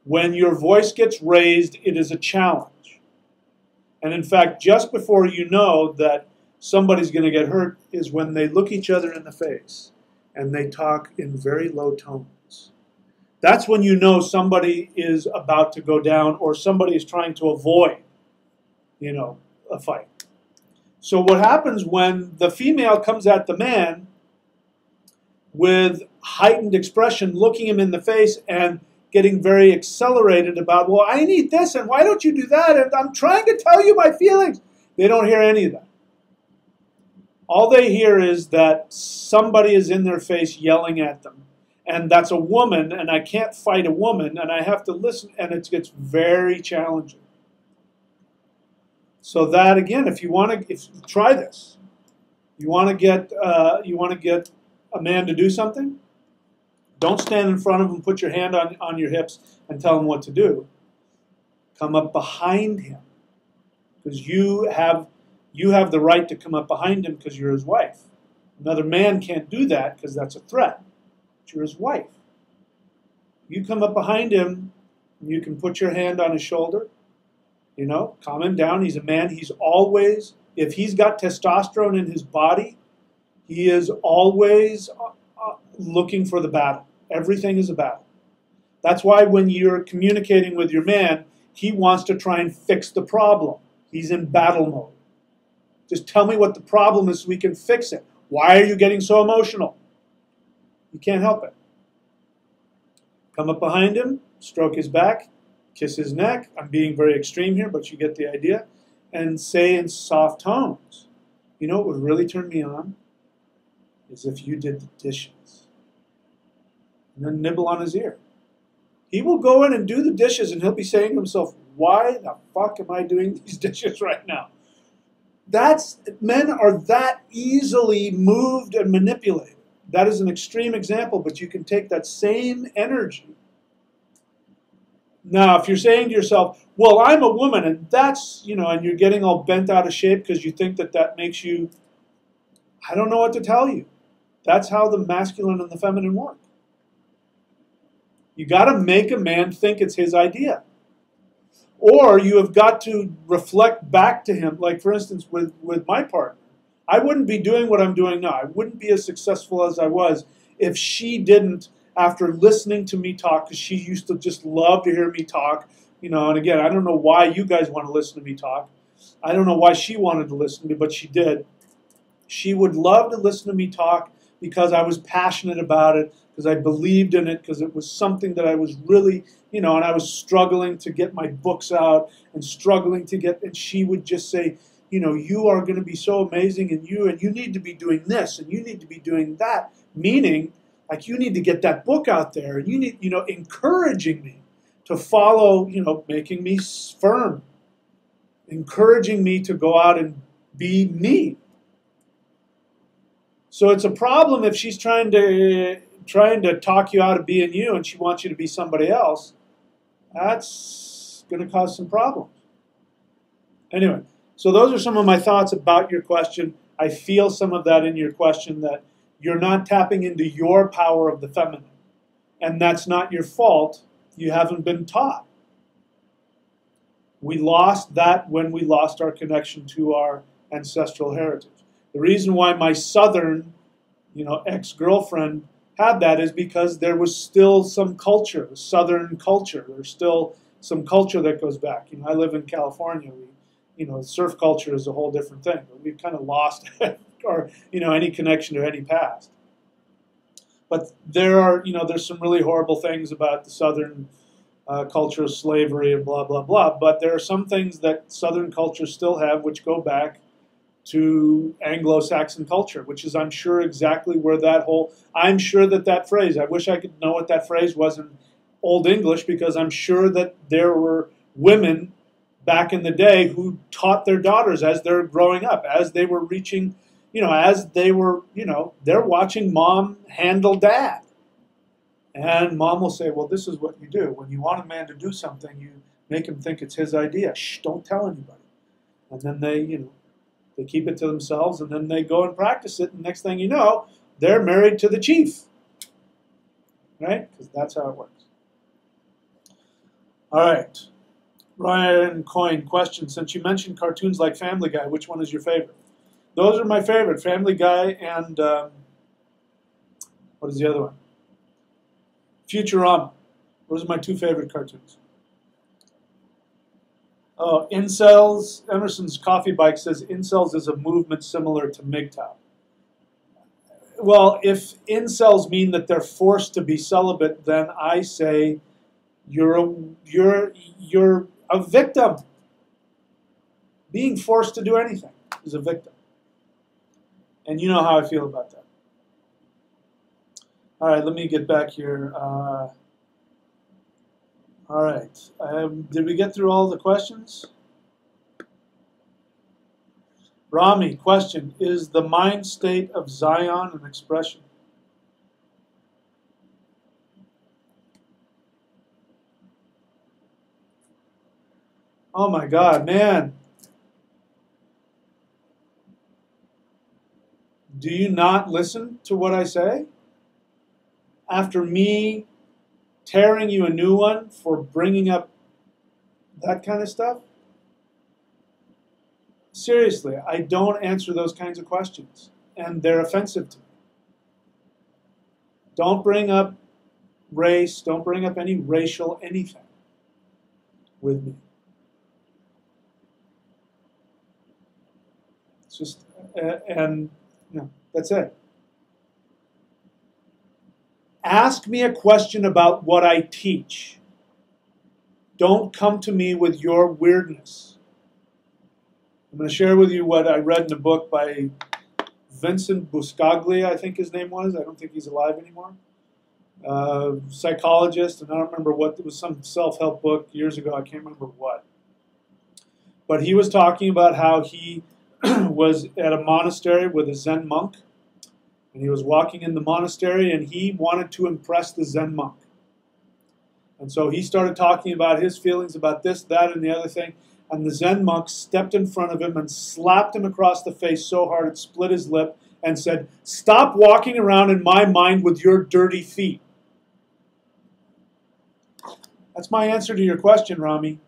When your voice gets raised, it is a challenge. And in fact, just before you know that somebody's going to get hurt is when they look each other in the face and they talk in very low tones. That's when you know somebody is about to go down or somebody is trying to avoid, you know, a fight. So what happens when the female comes at the man with heightened expression, looking him in the face and getting very accelerated about, well, I need this, and why don't you do that, and I'm trying to tell you my feelings. They don't hear any of that. All they hear is that somebody is in their face yelling at them, and that's a woman, and I can't fight a woman, and I have to listen, and it gets very challenging. So that, again, if you want to try this, you want to get a man to do something, don't stand in front of him, put your hand on your hips and tell him what to do. Come up behind him. Because you have the right to come up behind him because you're his wife. Another man can't do that because that's a threat. But you're his wife. You come up behind him and you can put your hand on his shoulder. You know, calm him down. He's a man. He's always, if he's got testosterone in his body, he is always looking for the battle. Everything is a battle. That's why when you're communicating with your man, he wants to try and fix the problem. He's in battle mode. Just tell me what the problem is so we can fix it. Why are you getting so emotional? You can't help it. Come up behind him, stroke his back, kiss his neck. I'm being very extreme here, but you get the idea. And say in soft tones, you know what would really turn me on? Is if you did the dishes. And then nibble on his ear. He will go in and do the dishes and he'll be saying to himself, why the fuck am I doing these dishes right now? Men are that easily moved and manipulated. That is an extreme example, but you can take that same energy. Now, if you're saying to yourself, well, I'm a woman and that's, you know, and you're getting all bent out of shape because you think that makes you, I don't know what to tell you. That's how the masculine and the feminine work. You got to make a man think it's his idea. Or you have got to reflect back to him, like for instance with my partner. I wouldn't be doing what I'm doing now. I wouldn't be as successful as I was if she didn't, after listening to me talk, because she used to just love to hear me talk. You know, and again, I don't know why you guys want to listen to me talk. I don't know why she wanted to listen to me, but she did. She would love to listen to me talk because I was passionate about it, because I believed in it, because it was something that I was really, you know, and I was struggling to get my books out and struggling to get, and she would just say, you know, you are going to be so amazing and you need to be doing this and you need to be doing that, meaning like you need to get that book out there and you need, you know, encouraging me to follow, you know, making me firm, encouraging me to go out and be me. So it's a problem if she's trying to talk you out of being you and she wants you to be somebody else. That's going to cause some problems. Anyway, so those are some of my thoughts about your question. I feel some of that in your question, that you're not tapping into your power of the feminine. And that's not your fault. You haven't been taught. We lost that when we lost our connection to our ancestral heritage. The reason why my Southern, ex-girlfriend had that is because there was still some culture, Southern culture. There's still some culture that goes back. I live in California. Surf culture is a whole different thing, but we've kind of lost any connection to any past. But there's some really horrible things about the Southern culture of slavery and blah, blah, blah. But there are some things that Southern cultures still have which go back to Anglo-Saxon culture, which is, I'm sure, exactly where I'm sure that phrase, I wish I could know what that phrase was in Old English, because I'm sure that there were women back in the day who taught their daughters as they're growing up, as they were reaching, they're watching mom handle dad. And mom will say, well, this is what you do. When you want a man to do something, you make him think it's his idea. Shh, don't tell anybody. And then they keep it to themselves, and then they go and practice it, and next thing you know, they're married to the chief. Right? Because that's how it works. All right. Ryan Coyne, question. Since you mentioned cartoons like Family Guy, which one is your favorite? Those are my favorite. Family Guy and, what is the other one? Futurama. Those are my two favorite cartoons. Oh, incels. Emerson's Coffee Bike says incels is a movement similar to MGTOW. Well, if incels mean that they're forced to be celibate, then I say you're a victim. Being forced to do anything is a victim. And you know how I feel about that. All right, let me get back here. All right. Did we get through all the questions? Rami, question. Is the mind state of Zion an expression? Oh my God, man. Do you not listen to what I say? After me tearing you a new one for bringing up that kind of stuff? Seriously, I don't answer those kinds of questions, and they're offensive to me. Don't bring up race, don't bring up any racial anything with me. It's just, that's it. Ask me a question about what I teach. Don't come to me with your weirdness. I'm going to share with you what I read in a book by Vincent Buscaglia, I think his name was. I don't think he's alive anymore. Psychologist, and I don't remember what, it was some self-help book years ago. I can't remember what. But he was talking about how he was at a monastery with a Zen monk. And he was walking in the monastery, and he wanted to impress the Zen monk. And so he started talking about his feelings about this, that, and the other thing. And the Zen monk stepped in front of him and slapped him across the face so hard it split his lip and said, "Stop walking around in my mind with your dirty feet." That's my answer to your question, Rami.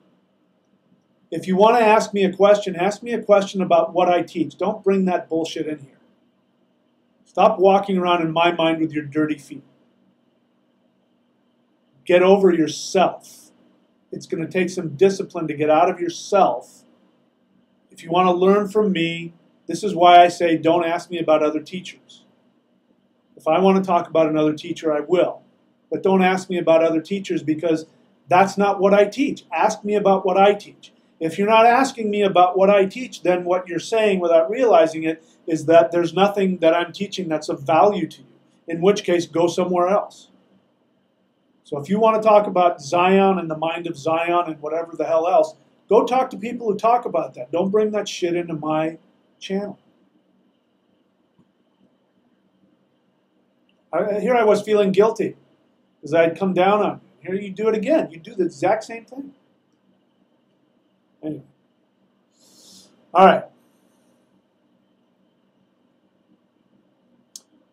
If you want to ask me a question about what I teach. Don't bring that bullshit in here. Stop walking around in my mind with your dirty feet. Get over yourself. It's going to take some discipline to get out of yourself. If you want to learn from me, this is why I say don't ask me about other teachers. If I want to talk about another teacher, I will. But don't ask me about other teachers, because that's not what I teach. Ask me about what I teach. If you're not asking me about what I teach, then what you're saying without realizing it is that there's nothing that I'm teaching that's of value to you, in which case go somewhere else. So if you want to talk about Zion and the mind of Zion and whatever the hell else, go talk to people who talk about that. Don't bring that shit into my channel. Here I was feeling guilty because I had come down on you. Here you do it again. You do the exact same thing. Anyway. All right.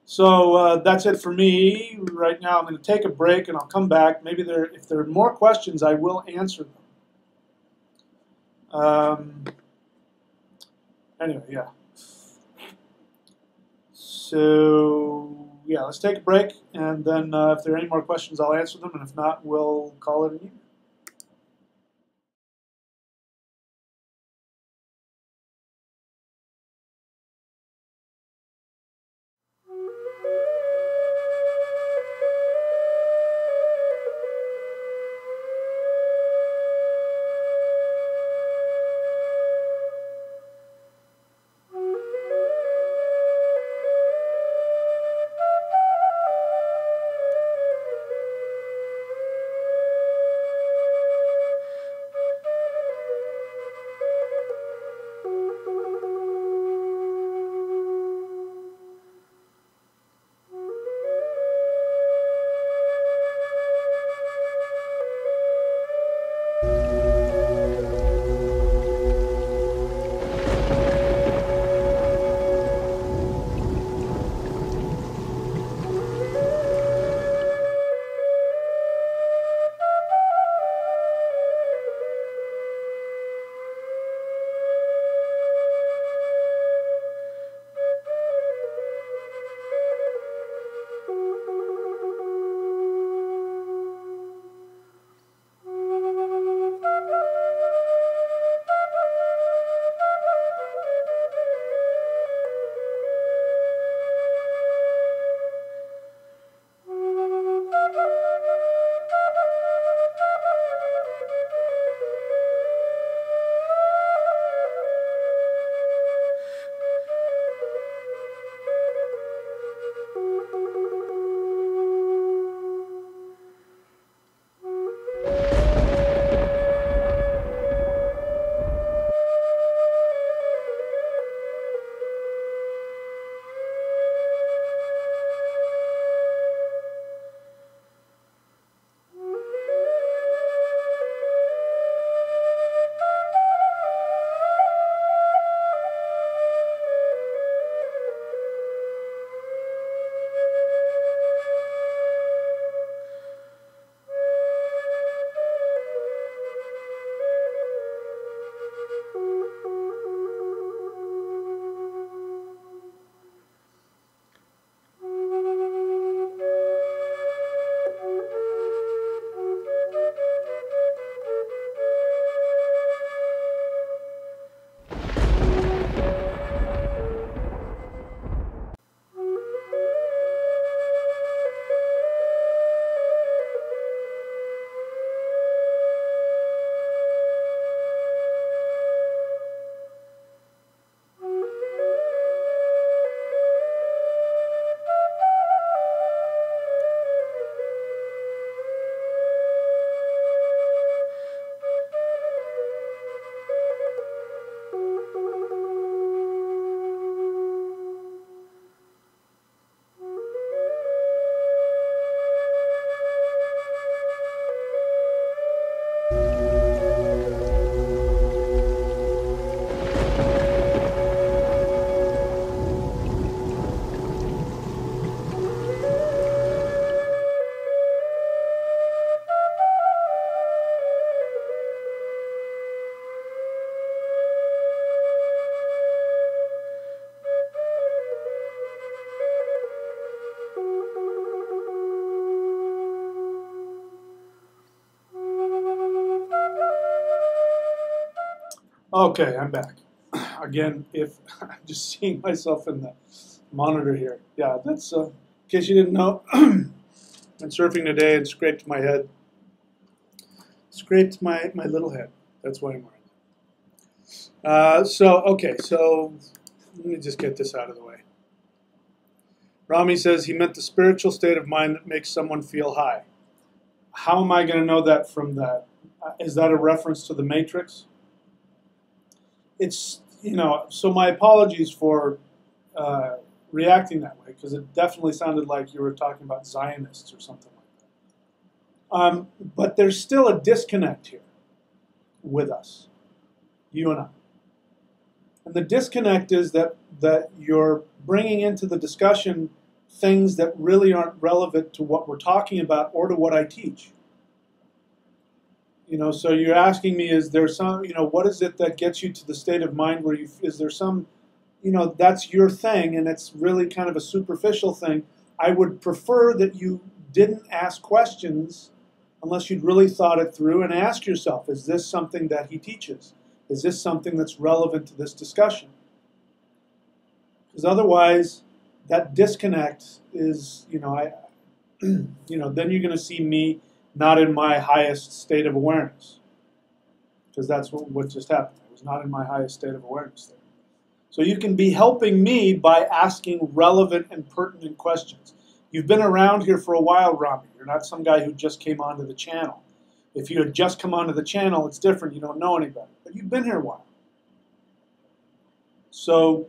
So that's it for me right now. I'm going to take a break and I'll come back. Maybe if there are more questions, I will answer them. Anyway, yeah. So, yeah, let's take a break, and then if there are any more questions, I'll answer them, and if not, we'll call it an evening. Okay, I'm back. Again, if I'm just seeing myself in the monitor here. Yeah, that's, in case you didn't know, I'm surfing today and scraped my head. Scraped my little head. That's why I'm wearing it. So let me just get this out of the way. Rami says he meant the spiritual state of mind that makes someone feel high. How am I going to know that from that? Is that a reference to the Matrix? It's, so my apologies for reacting that way, because it definitely sounded like you were talking about Zionists or something like that. But there's still a disconnect here with us, you and I. And the disconnect is that you're bringing into the discussion things that really aren't relevant to what we're talking about or to what I teach. So you're asking me, is there some, what is it that gets you to the state of mind where is there some, that's your thing and it's really kind of a superficial thing. I would prefer that you didn't ask questions unless you'd really thought it through, and ask yourself, is this something that he teaches? Is this something that's relevant to this discussion? Because otherwise, that disconnect is, then you're going to see me not in my highest state of awareness. Because that's what just happened. I was not in my highest state of awareness there. So you can be helping me by asking relevant and pertinent questions. You've been around here for a while, Rami. You're not some guy who just came onto the channel. If you had just come onto the channel, it's different. You don't know any better. But you've been here a while. So,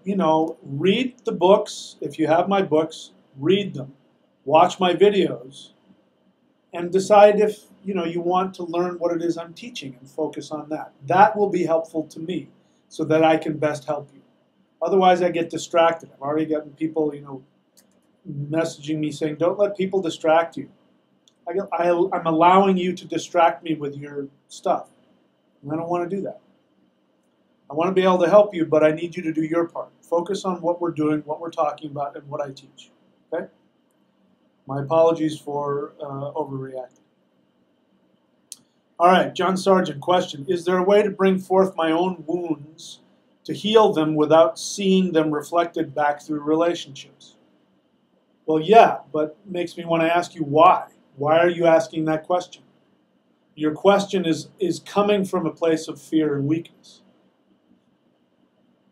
read the books. If you have my books, read them. Watch my videos. And decide if, you want to learn what it is I'm teaching and focus on that. That will be helpful to me so that I can best help you. Otherwise, I get distracted. I've already gotten people, messaging me saying, don't let people distract you. I'm allowing you to distract me with your stuff. And I don't want to do that. I want to be able to help you, but I need you to do your part. Focus on what we're doing, what we're talking about, and what I teach. Okay? My apologies for overreacting. All right, John Sargent, question. Is there a way to bring forth my own wounds to heal them without seeing them reflected back through relationships? Well, yeah, but it makes me want to ask you why. Why are you asking that question? Your question is coming from a place of fear and weakness.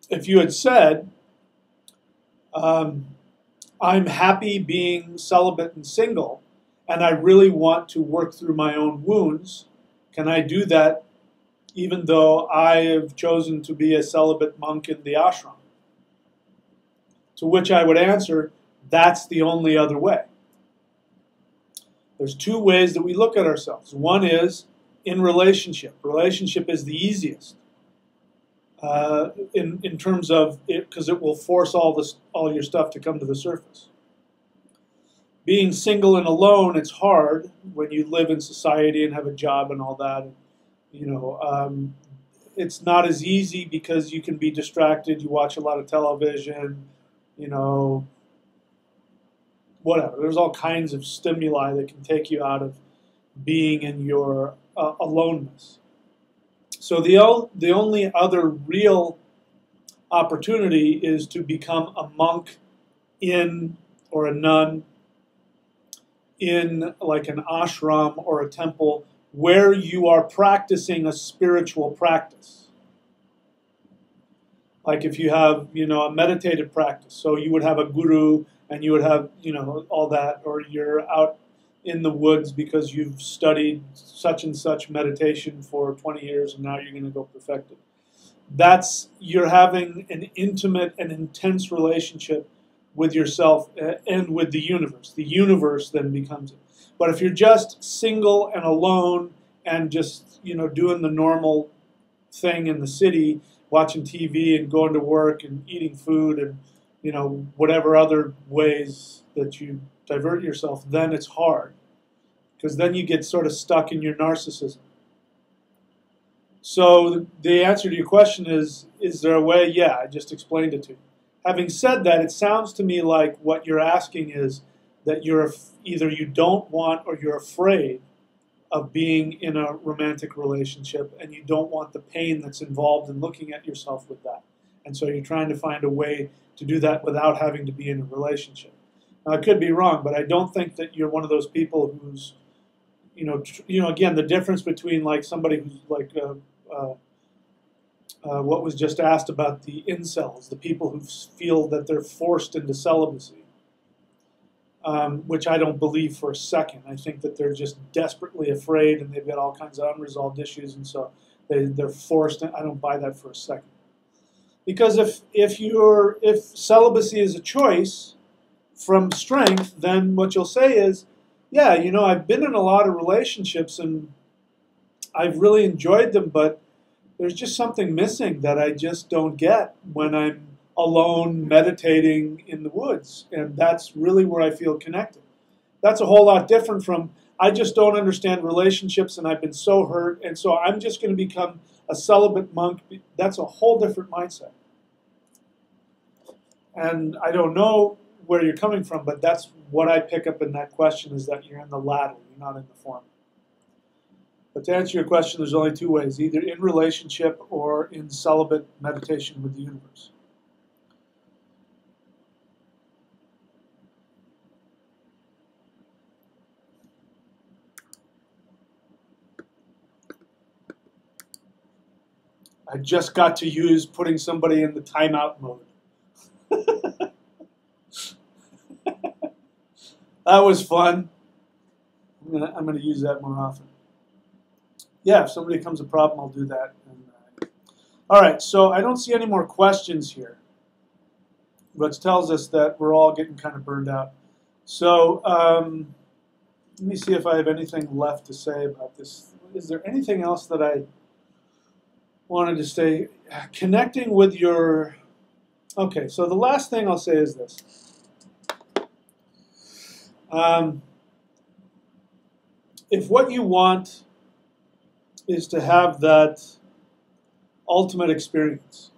If you had said, I'm happy being celibate and single, and I really want to work through my own wounds, can I do that even though I have chosen to be a celibate monk in the ashram? To which I would answer, that's the only other way. There's two ways that we look at ourselves. One is in relationship. Relationship is the easiest in terms of it, because it will force all your stuff to come to the surface. Being single and alone, it's hard when you live in society and have a job and all that. It's not as easy because you can be distracted. You watch a lot of television, whatever. There's all kinds of stimuli that can take you out of being in your aloneness. So the only other real opportunity is to become a monk or a nun in like an ashram or a temple where you are practicing a spiritual practice. Like if you have, a meditative practice, so you would have a guru and you would have, all that, or you're out in the woods because you've studied such and such meditation for 20 years and now you're going to go perfect it. You're having an intimate and intense relationship with yourself and with the universe. The universe then becomes it. But if you're just single and alone and just, doing the normal thing in the city, watching TV and going to work and eating food and, whatever other ways that you divert yourself, then it's hard. Because then you get sort of stuck in your narcissism. So the answer to your question is there a way? Yeah, I just explained it to you. Having said that, it sounds to me like what you're asking is that either you don't want or you're afraid of being in a romantic relationship and you don't want the pain that's involved in looking at yourself with that. And so you're trying to find a way to do that without having to be in a relationship. Now, I could be wrong, but I don't think that you're one of those people who's, again, the difference between like somebody who's like, what was just asked about the incels, the people who feel that they're forced into celibacy, which I don't believe for a second. I think that they're just desperately afraid and they've got all kinds of unresolved issues, and so they're forced. I don't buy that for a second. Because if celibacy is a choice from strength, then what you'll say is, yeah, I've been in a lot of relationships and I've really enjoyed them, but there's just something missing that I just don't get when I'm alone meditating in the woods. And that's really where I feel connected. That's a whole lot different from, I just don't understand relationships and I've been so hurt, and so I'm just going to become a celibate monk. That's a whole different mindset. And I don't know where you're coming from, but that's what I pick up in that question, is that you're in the latter, you're not in the former. But to answer your question, there's only two ways, either in relationship or in celibate meditation with the universe. I just got to use putting somebody in the timeout mode. That was fun. I'm gonna use that more often. Yeah, if somebody comes a problem, I'll do that. All right, so I don't see any more questions here, which tells us that we're all getting kind of burned out. So let me see if I have anything left to say about this. Is there anything else that I wanted to say? Connecting with your... Okay, so the last thing I'll say is this. If what you want is to have that ultimate experience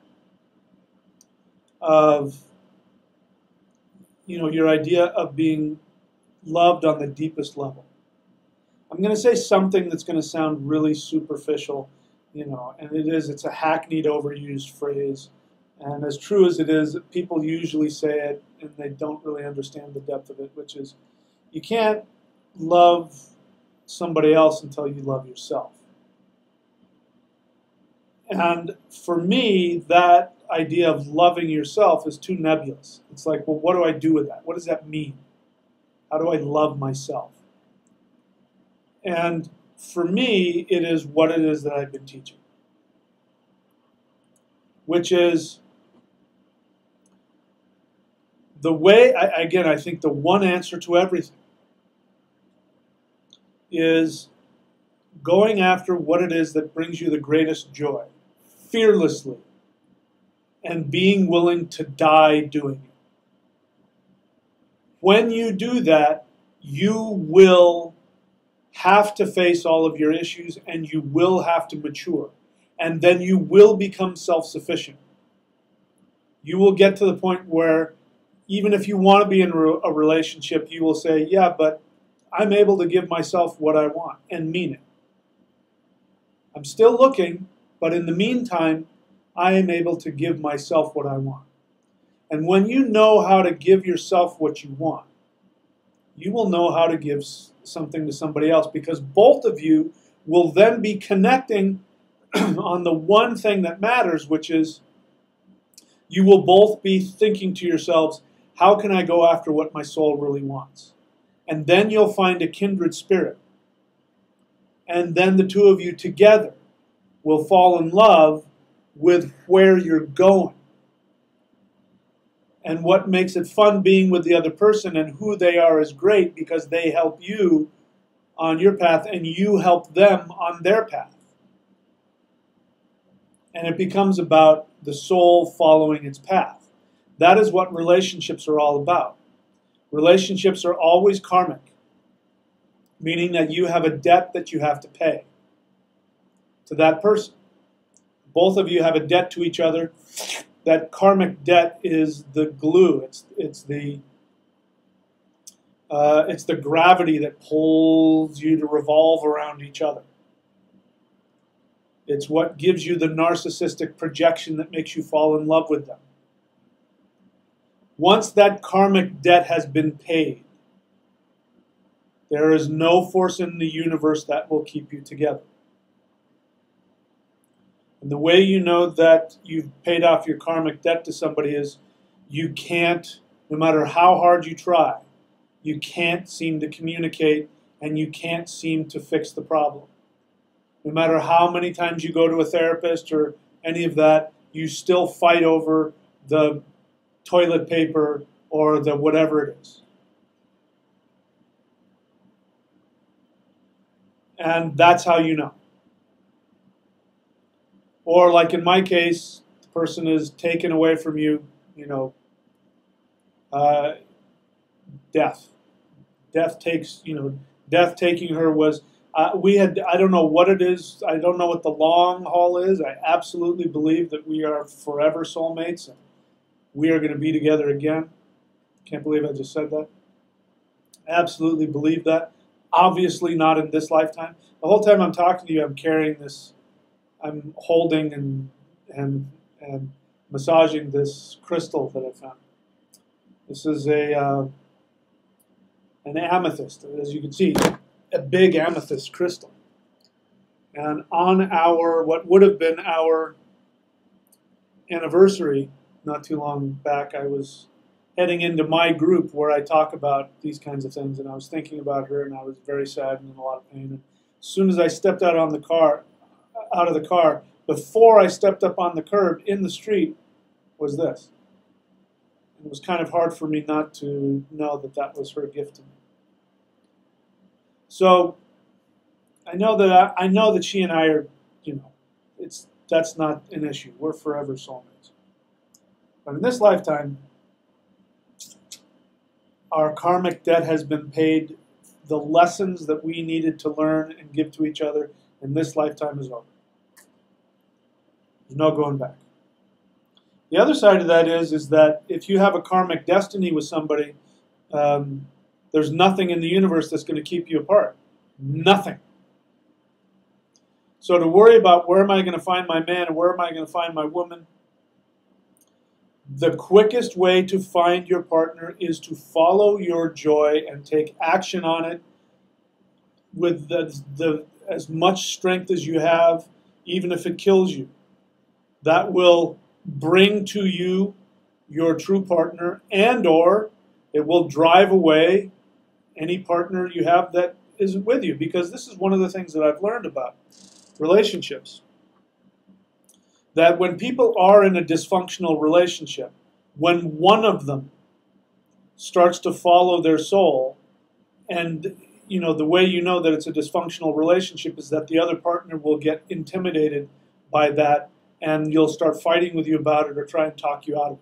of, your idea of being loved on the deepest level, I'm going to say something that's going to sound really superficial, and it's a hackneyed, overused phrase. And as true as it is, people usually say it and they don't really understand the depth of it, which is, you can't love somebody else until you love yourself. And for me, that idea of loving yourself is too nebulous. It's like, well, what do I do with that? What does that mean? How do I love myself? And for me, it is what it is that I've been teaching, which is the way, again, I think the one answer to everything is going after what it is that brings you the greatest joy, fearlessly, and being willing to die doing it. When you do that, you will have to face all of your issues, and you will have to mature. And then you will become self-sufficient. You will get to the point where, even if you want to be in a relationship, you will say, yeah, but I'm able to give myself what I want, and mean it. I'm still looking, but in the meantime, I am able to give myself what I want. And when you know how to give yourself what you want, you will know how to give something to somebody else, because both of you will then be connecting on the one thing that matters, which is you will both be thinking to yourselves, how can I go after what my soul really wants? And then you'll find a kindred spirit. And then the two of you together will fall in love with where you're going. And what makes it fun being with the other person, and who they are is great, because they help you on your path and you help them on their path. And it becomes about the soul following its path. That is what relationships are all about. Relationships are always karmic, meaning that you have a debt that you have to pay to that person. Both of you have a debt to each other. That karmic debt is the glue. It's the gravity that pulls you to revolve around each other. It's what gives you the narcissistic projection that makes you fall in love with them. Once that karmic debt has been paid, there is no force in the universe that will keep you together. And the way you know that you've paid off your karmic debt to somebody is you can't, no matter how hard you try, you can't seem to communicate, and you can't seem to fix the problem. No matter how many times you go to a therapist or any of that, you still fight over the toilet paper or the whatever it is. And that's how you know. Or like in my case, the person is taken away from you, death. Death takes, death taking her was, I don't know what it is. I don't know what the long haul is. I absolutely believe that we are forever soulmates. And we are going to be together again. Can't believe I just said that. Absolutely believe that. Obviously not in this lifetime. The whole time I'm talking to you, I'm carrying this, I'm holding and massaging this crystal that I found. This is an amethyst, as you can see, a big amethyst crystal. And on our, what would have been our anniversary, not too long back, I was heading into my group where I talk about these kinds of things, and I was thinking about her, and I was very sad and in a lot of pain. And as soon as I stepped out of the car, before I stepped up on the curb in the street, was this. And it was kind of hard for me not to know that that was her gift to me. So I know that she and I are, that's not an issue. We're forever soulmates. But in this lifetime, our karmic debt has been paid. The lessons that we needed to learn and give to each other in this lifetime is over. There's no going back. The other side of that is that if you have a karmic destiny with somebody, there's nothing in the universe that's going to keep you apart. Nothing. So to worry about where am I going to find my man and where am I going to find my woman, the quickest way to find your partner is to follow your joy and take action on it with as much strength as you have, even if it kills you. That will bring to you your true partner, and or it will drive away any partner you have that isn't with you. Because this is one of the things that I've learned about relationships. That when people are in a dysfunctional relationship, when one of them starts to follow their soul, and the way you know that it's a dysfunctional relationship is that the other partner will get intimidated by that, and you'll start fighting with you about it or try and talk you out of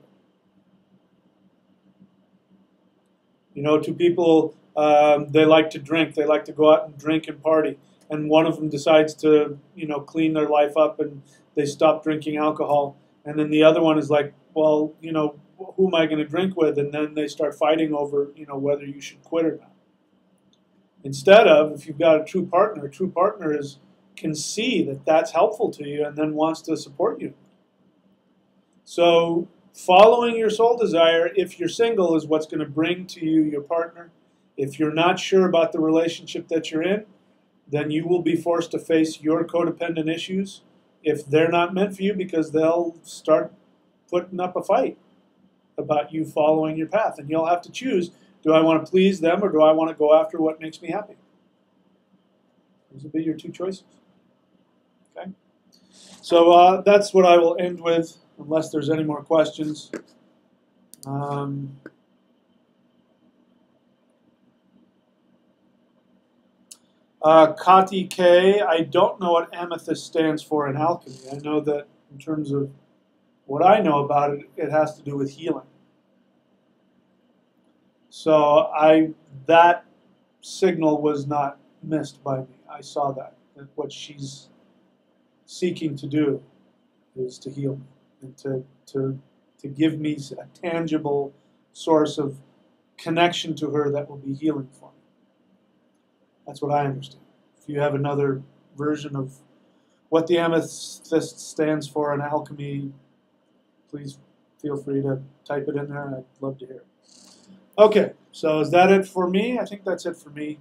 it. To people, they like to drink, they like to go out and drink and party, and one of them decides to, clean their life up and they stop drinking alcohol, and then the other one is like, well, who am I going to drink with? And then they start fighting over, whether you should quit or not. Instead of, if you've got a true partner can see that that's helpful to you and then wants to support you. So following your soul desire, if you're single, is what's going to bring to you your partner. If you're not sure about the relationship that you're in, then you will be forced to face your codependent issues if they're not meant for you, because they'll start putting up a fight about you following your path. And you'll have to choose, do I want to please them or do I want to go after what makes me happy? Those will be your two choices. Okay? So that's what I will end with, unless there's any more questions. Kati K, I don't know what amethyst stands for in alchemy. I know that in terms of what I know about it, it has to do with healing. So that signal was not missed by me. I saw that what she's seeking to do is to heal me and to give me a tangible source of connection to her that will be healing for me. That's what I understand. If you have another version of what the amethyst stands for in alchemy, please feel free to type it in there, and I'd love to hear it. Okay, so is that it for me? I think that's it for me.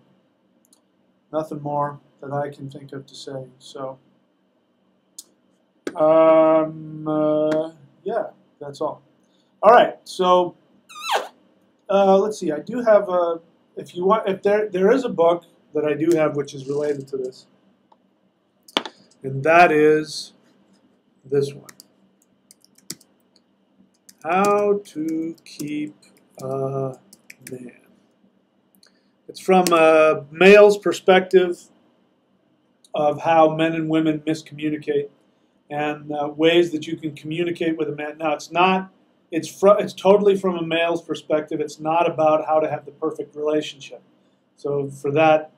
Nothing more that I can think of to say. So, yeah, that's all. All right, so let's see. I do have a. If you want, if there is a book that I do have which is related to this, and that is this one. How to Keep a Man. It's from a male's perspective of how men and women miscommunicate and ways that you can communicate with a man. Now, it's totally from a male's perspective. It's not about how to have the perfect relationship. So for that,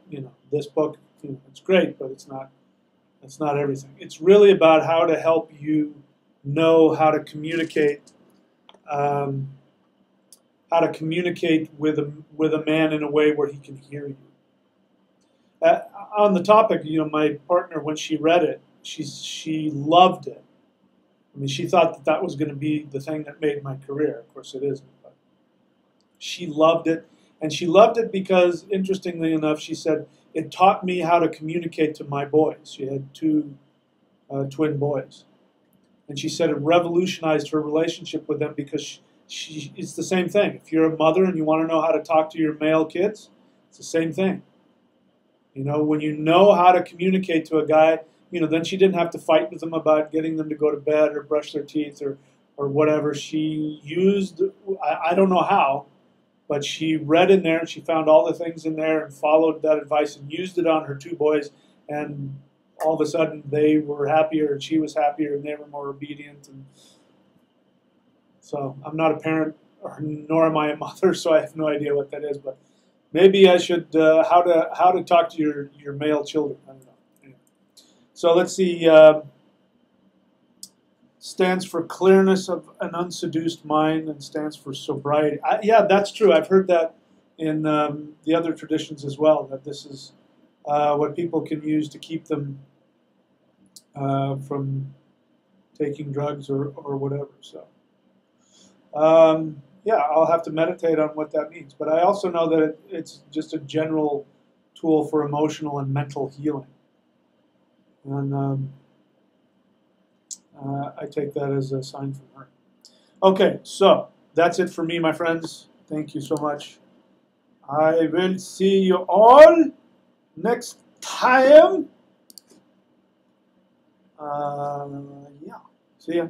this book, it's great, but it's not everything. It's really about how to help you know how to communicate, with a man in a way where he can hear you. On the topic, my partner, when she read it, she loved it. I mean, she thought that was going to be the thing that made my career. Of course, it isn't. But she loved it, and she loved it because, interestingly enough, she said it taught me how to communicate to my boys. She had two twin boys, and she said it revolutionized her relationship with them because it's the same thing. If you're a mother and you want to know how to talk to your male kids, it's the same thing. When you know how to communicate to a guy, then she didn't have to fight with them about getting them to go to bed or brush their teeth or whatever. She used, I don't know how, but she read in there and she found all the things in there and followed that advice and used it on her two boys, and all of a sudden they were happier and she was happier and they were more obedient. And so I'm not a parent, nor am I a mother, so I have no idea what that is, but maybe I should, how to talk to your male children. I don't know. Anyway. So let's see. Stands for clearness of an unseduced mind and stands for sobriety. Yeah, that's true. I've heard that in the other traditions as well, that this is what people can use to keep them from taking drugs or whatever. So. Yeah, I'll have to meditate on what that means. But I also know that it's just a general tool for emotional and mental healing. And I take that as a sign from her. Okay, so that's it for me, my friends. Thank you so much. I will see you all next time. Yeah, see ya.